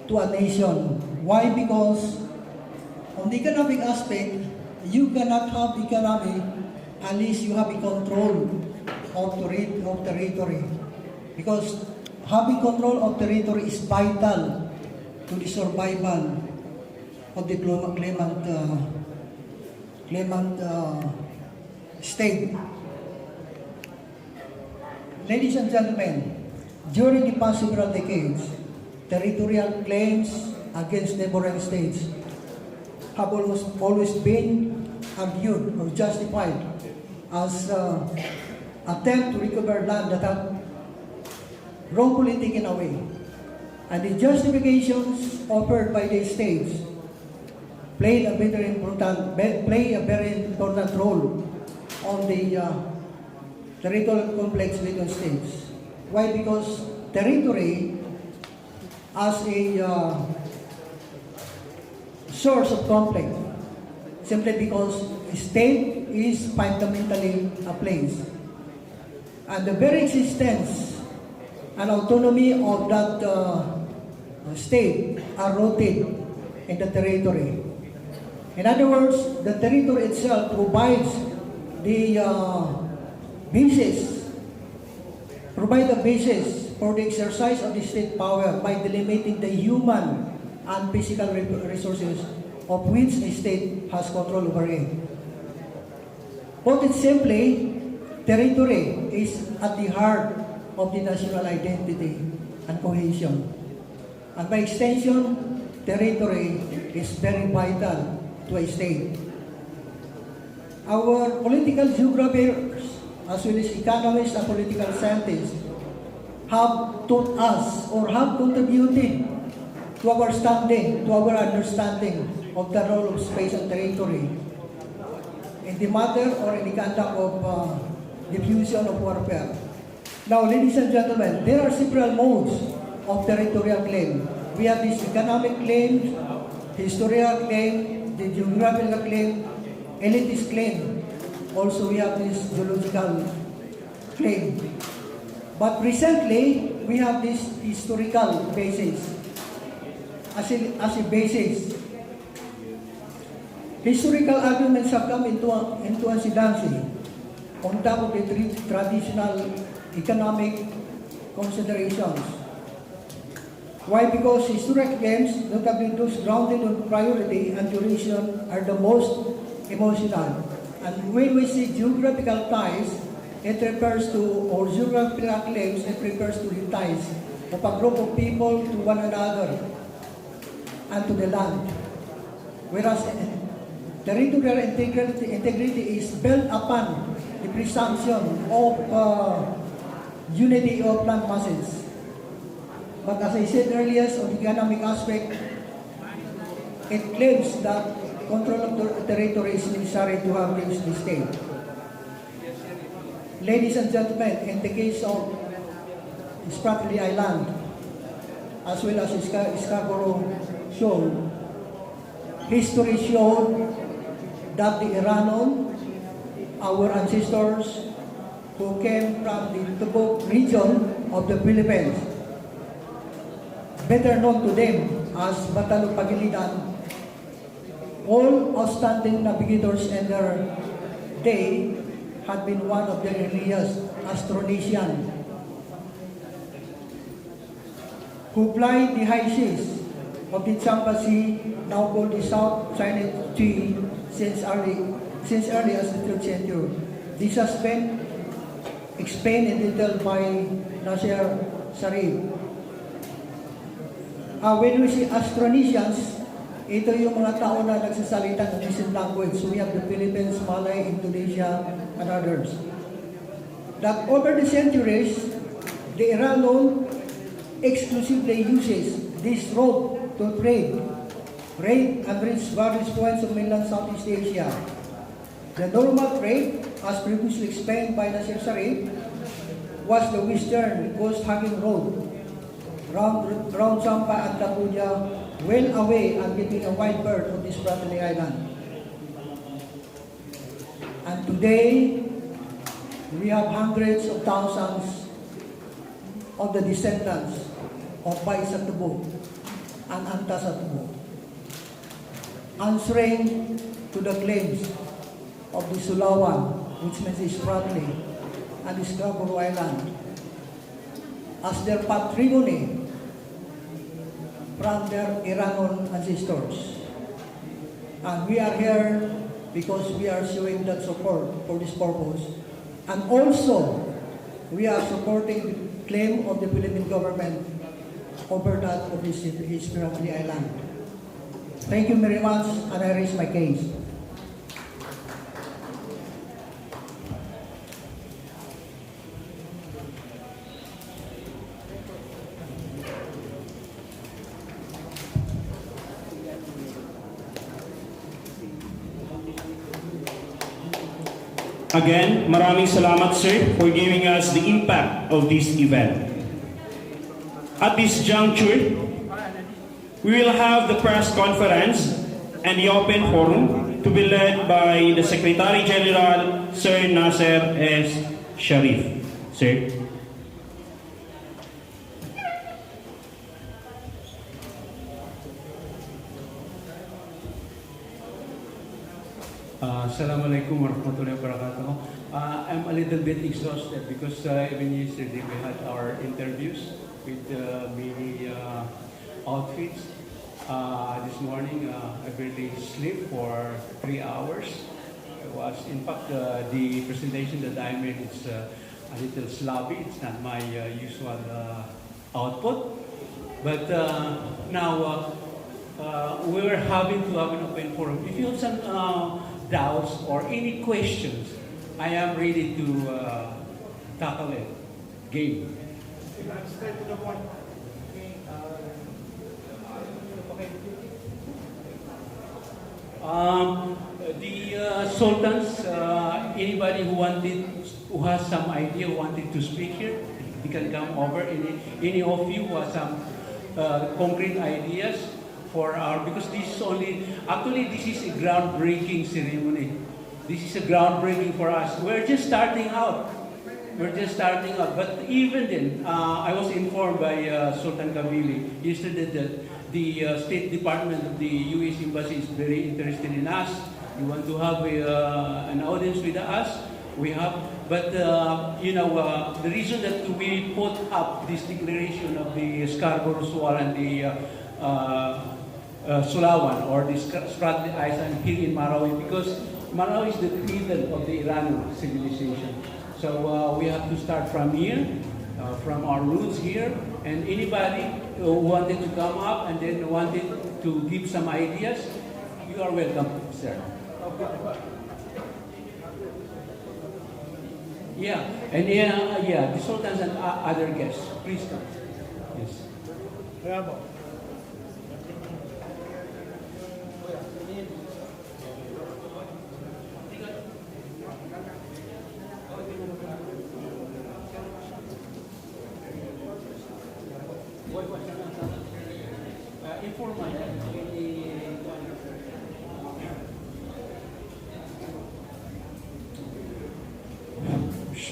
to a nation. Why? Because on the economic aspect, you cannot have economy unless you have a control of territory. Because having control of territory is vital to the survival of the claimant state. Ladies and gentlemen, during the past several decades, territorial claims against neighboring states have always been argued or justified as attempt to recover land that have wrongfully taken away. And the justifications offered by the states play a very important role on the territorial complex between states. Why? Because territory as a source of conflict, simply because a state is fundamentally a place. And the very existence and autonomy of that state are rooted in the territory. In other words, the territory itself provides the basis for the exercise of the state power by delimiting the human and physical resources of which a state has control over it. Put it simply, territory is at the heart of the national identity and cohesion. And by extension, territory is very vital to a state. Our political geographers, as well as economists and political scientists, have taught us or have contributed to our understanding of the role of space and territory in the matter or in the conduct of diffusion of warfare. Now, ladies and gentlemen, there are several modes of territorial claim. We have this economic claim, historical claim, the geographical claim, elitist claim. Also, we have this geological claim. But recently, we have this historical basis as a basis. Historical arguments have come into incidency on top of the traditional economic considerations. Why? Because historic claims, notably those grounded on priority and duration, are the most emotional. And when we see geographical ties, it refers to, or geographical claims, it refers to the ties of a group of people to one another and to the land. Whereas territorial integrity is built upon the presumption of unity of land masses. But as I said earlier, on the economic aspect, it claims that control of the territory is necessary to have reached the state. Ladies and gentlemen, in the case of Spratly Island, as well as Scarborough Shoal, history showed that the Iranon, our ancestors who came from the Tubok region of the Philippines, better known to them as Batalo Pagilidan, all outstanding navigators in their day had been one of the earliest Austronesians who plied the high seas of the Champa Sea, now called the South China Sea, since early as the 3rd century. This has been explained in detail by Nasser Sharif. When we say Austronesians, ito yung mga tao na nagsasalita ng Asian language. So we have the Philippines, Malay, Indonesia, and others. That over the centuries, the Iranon exclusively uses this road to trade and reach various points of mainland Southeast Asia. The normal trade, as previously explained by Nasir Sharif, was the western coast-hugging road round Champa and Tapuya, well away and getting a wide berth of this Spratly Island. And today, we have hundreds of thousands of the descendants of Bai Satubo and Anta Satubo, answering to the claims of the Sulawan, which means the Spratly and the Scarborough Island, as their patrimony from their Iranon ancestors. And we are here because we are showing that support for this purpose. And also, we are supporting the claim of the Philippine government over that of this Spratly Island. Thank you very much, and I raise my case. Again, maraming salamat sir for giving us the impact of this event. At this juncture, we will have the press conference and the open forum to be led by the Secretary General, Sir Nasser S. Sharif. Sir. Assalamualaikum warahmatullahi wabarakatuh. I'm a little bit exhausted because even yesterday we had our interviews with many outfits. This morning I barely slept for 3 hours. In fact, the presentation that I made is a little sloppy. It's not my usual output. But now we're having to have an open forum. If you have some doubts or any questions, I am ready to tackle it. Game. The sultans, anybody who has some idea, who wanted to speak here, he can come over. Any of you who has some concrete ideas for because this is this is a groundbreaking ceremony. This is a groundbreaking for us. We're just starting out. But even then, I was informed by Sultan Kabili yesterday that the State Department of the U.S. Embassy is very interested in us. You want to have an audience with us? We have, but the reason that we put up this declaration of the Scarborough Shoal and the Sulawan or the Spratly Island here in Marawi, because Marawi is the cradle of the Iranian civilization. So we have to start from here, from our roots here, and anybody who wanted to come up and then wanted to give some ideas, you are welcome, sir. Yeah, and the sultans and other guests, please come. Yes.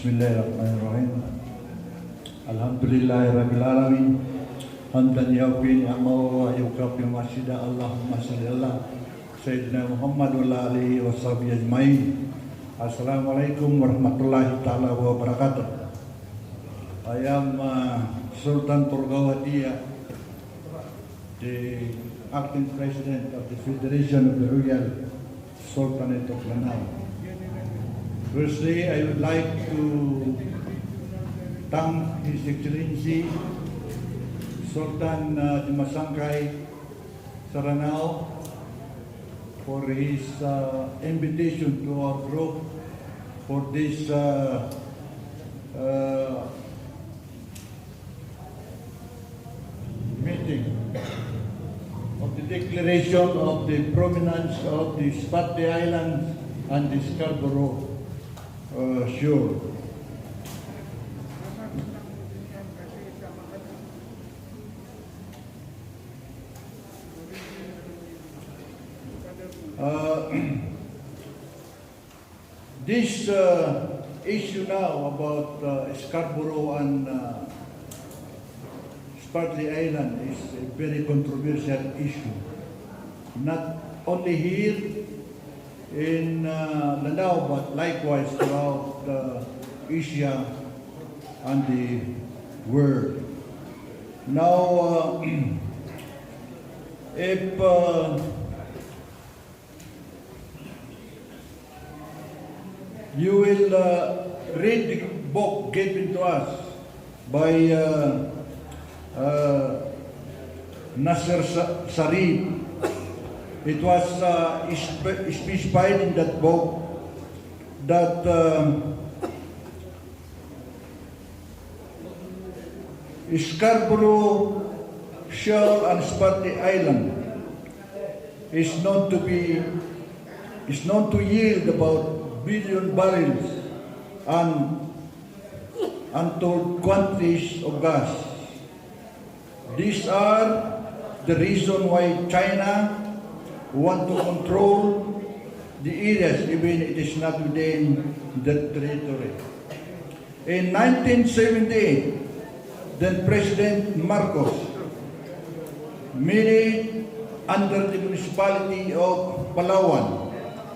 Bismillahirrahmanirrahim. Alhamdulillahirabbil alamin. Hamdan yafi ni'amahu wa yukafi masjida. Allahumma salli ala Sayyidina Muhammad wa ala alihi wa sahbihi ajma'in. Assalamualaikum warahmatullahi ta'ala wabarakatuh. I am Sultan Purgawadia, the acting president of the Federation of the Royal Sultanate of Lanao. Firstly, I would like to thank His Excellency Sultan Dimasangkay Saranao for his invitation to our group for this meeting of the declaration of the prominence of the Spratly Islands and the Scarborough Shoal. This issue now about Scarborough and Spratly Island is a very controversial issue, not only here in Lanao, but likewise throughout Asia and the world. Now, if you will read the book given to us by Nasser Sarif, it was specified in that book that Scarborough Shoal and Spratly Island is known to yield about billion barrels and untold quantities of gas. These are the reason why China want to control the areas even it is not within the territory. In 1978, then President Marcos made it under the municipality of Palawan,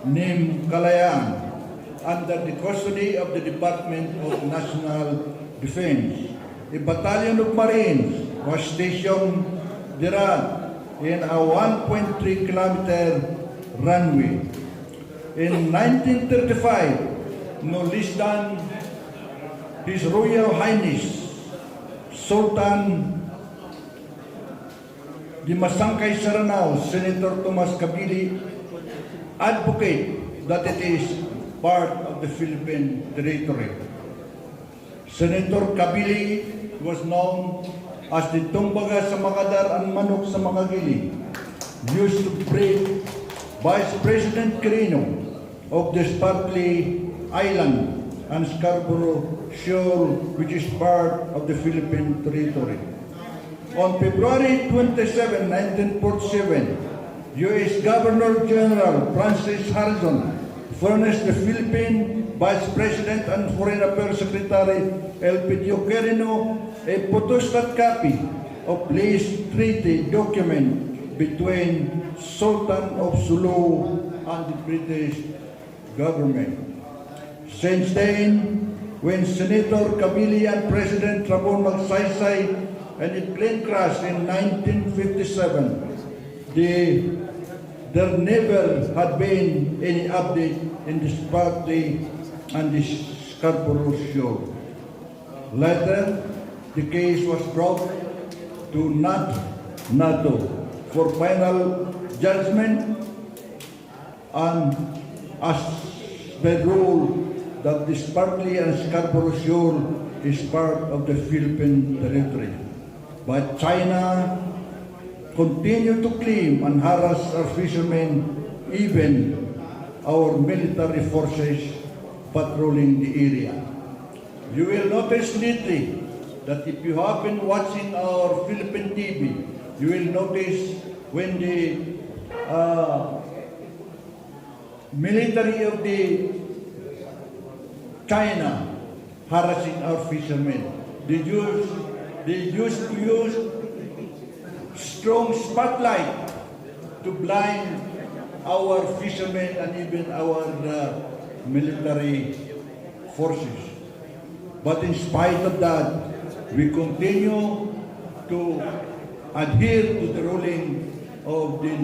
named Kalayaan, under the custody of the Department of National Defense. A battalion of Marines was stationed there in a 1.3 kilometer runway. In 1935, no less than His Royal Highness Sultan Dimasangkay Saranao, Senator Tomas Kabili, advocate that it is part of the Philippine territory. Senator Kabili was known as the tumbaga sa makadar ang manok sa makagili, used to brief Vice President Quirino of the Spratly Island and Scarborough Shoal, which is part of the Philippine territory. On February 27, 1947, U.S. Governor General Francis Harrison furnished the Philippine Vice President and Foreign Affairs Secretary Elpidio Quirino a photostat copy of peace treaty document between Sultan of Sulu and the British government. Since then, when Senator Kabili and President Ramon Magsaysay and the plane crash in 1957, there never had been any update in this party and the Scarborough Shoal. Later, the case was brought to NATO for final judgment, and as the rule that this Spratly and Scarborough Shoal is part of the Philippine territory. But China continued to claim and harass our fishermen, even our military forces patrolling the area. You will notice lately that if you have been watching our Philippine TV, you will notice when the military of the China harassing our fishermen, they used to use strong spotlight to blind our fishermen and even our military forces. But in spite of that, we continue to adhere to the ruling of the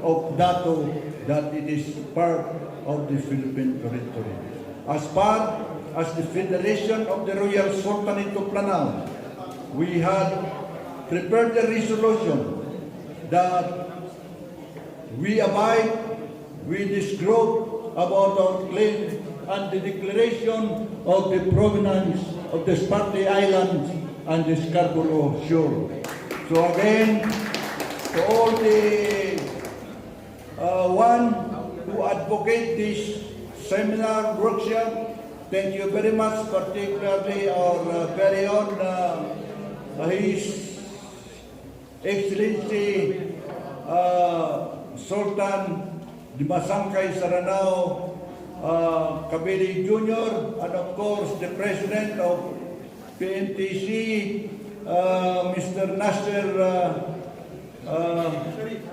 of NATO that it is part of the Philippine territory. As part as the Federation of the Royal Sultanate of Lanao, we had prepared a resolution that we abide with this group about our claim and the declaration of the provenance of the Spratly Islands and the Scarborough Shoal. So again, to all the one who advocate this seminar workshop, thank you very much, particularly our very own His Excellency Sultan Dimasangkay Saranao Kabili Jr., and of course the President of PNTC, Mr. Nasser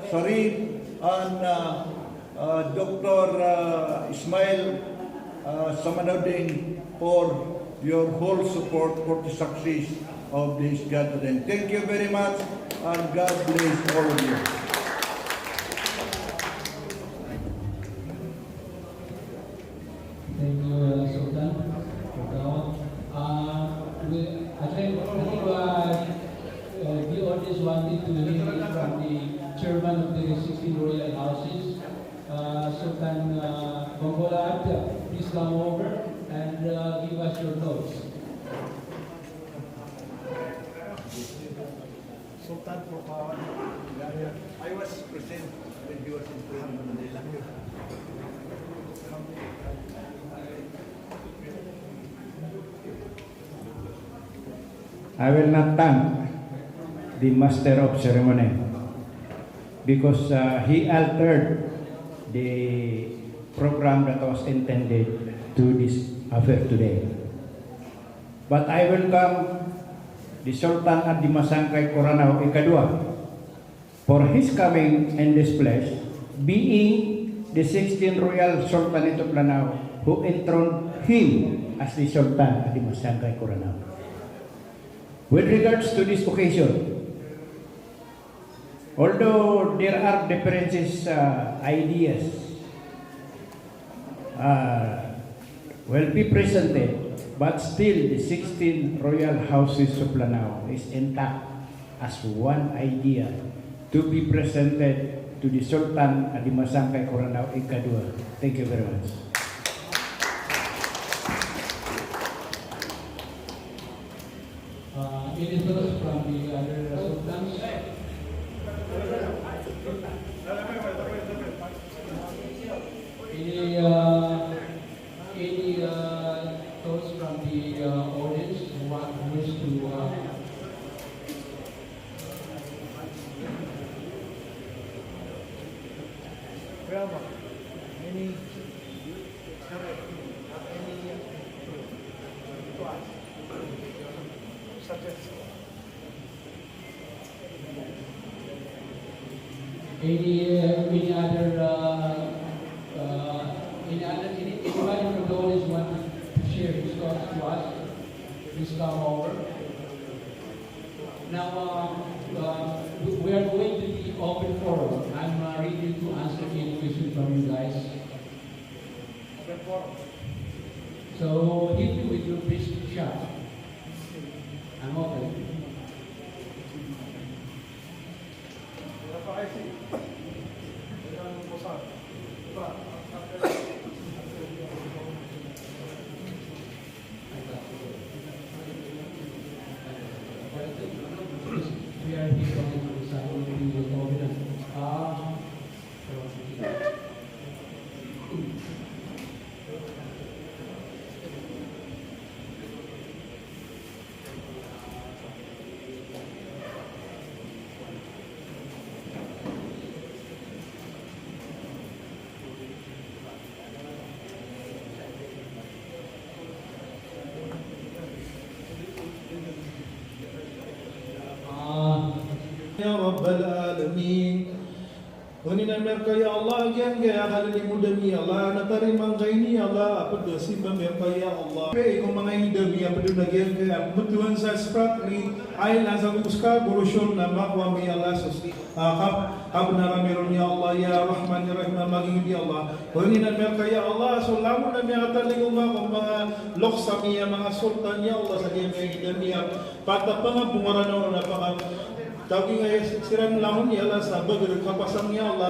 Sharif, and Dr. Ismail Samanuddin for your whole support for the success of this gathering. Thank you very much, and God bless all of you. Thank you, Sultan. I think the audience wanted to hear it from the chairman of the 16 royal houses, Sultan Bongolat. Please come over and give us your thoughts. Sultan for I was present when he was in Manila. I will not thank the master of ceremony because he altered the program that was intended to this affair today. But I welcome the Sultan at Dimasangkay Coronao Ikadua for his coming in this place, being the 16th Royal Sultanate of Lanao who enthroned him as the Sultan at Dimasangkay Coronao. With regards to this occasion, although there are differences, ideas will be presented, But still, the 16 royal houses of Lanao is intact as one idea to be presented to the Sultan at the Masangkay Coronao Ikadua. Thank you very much. Any thoughts from the other sultans? Any thoughts from the audience who wish to Grandma, any anybody from the audience want to share his thoughts to us? Please come over. Now, we are going to the open forum. I'm ready to answer any questions from you guys. So, hit me with your best shot. I'm open. We are here to decide what we will go with. Ya Rabbal Alamin. Hunina merka ya Allah yang gaya halili mudami Allah natari mangkaini Allah apa dosi merka ya Allah. Pe ko mga hidami apa do nagyan kaya mutuan sa spratli ay nasa uska borosyon na makwa mi Allah susi. Kap narameron ya Allah ya Rahman ya Rahim maging di Allah. Hunina merka ya Allah so lamu na mi ataling ko mga loksami mga sultan ya Allah sa mga hidami pata pangapungaran na pang Tawag nga siram lahon ya Allah sa bagar kapasang ya Allah.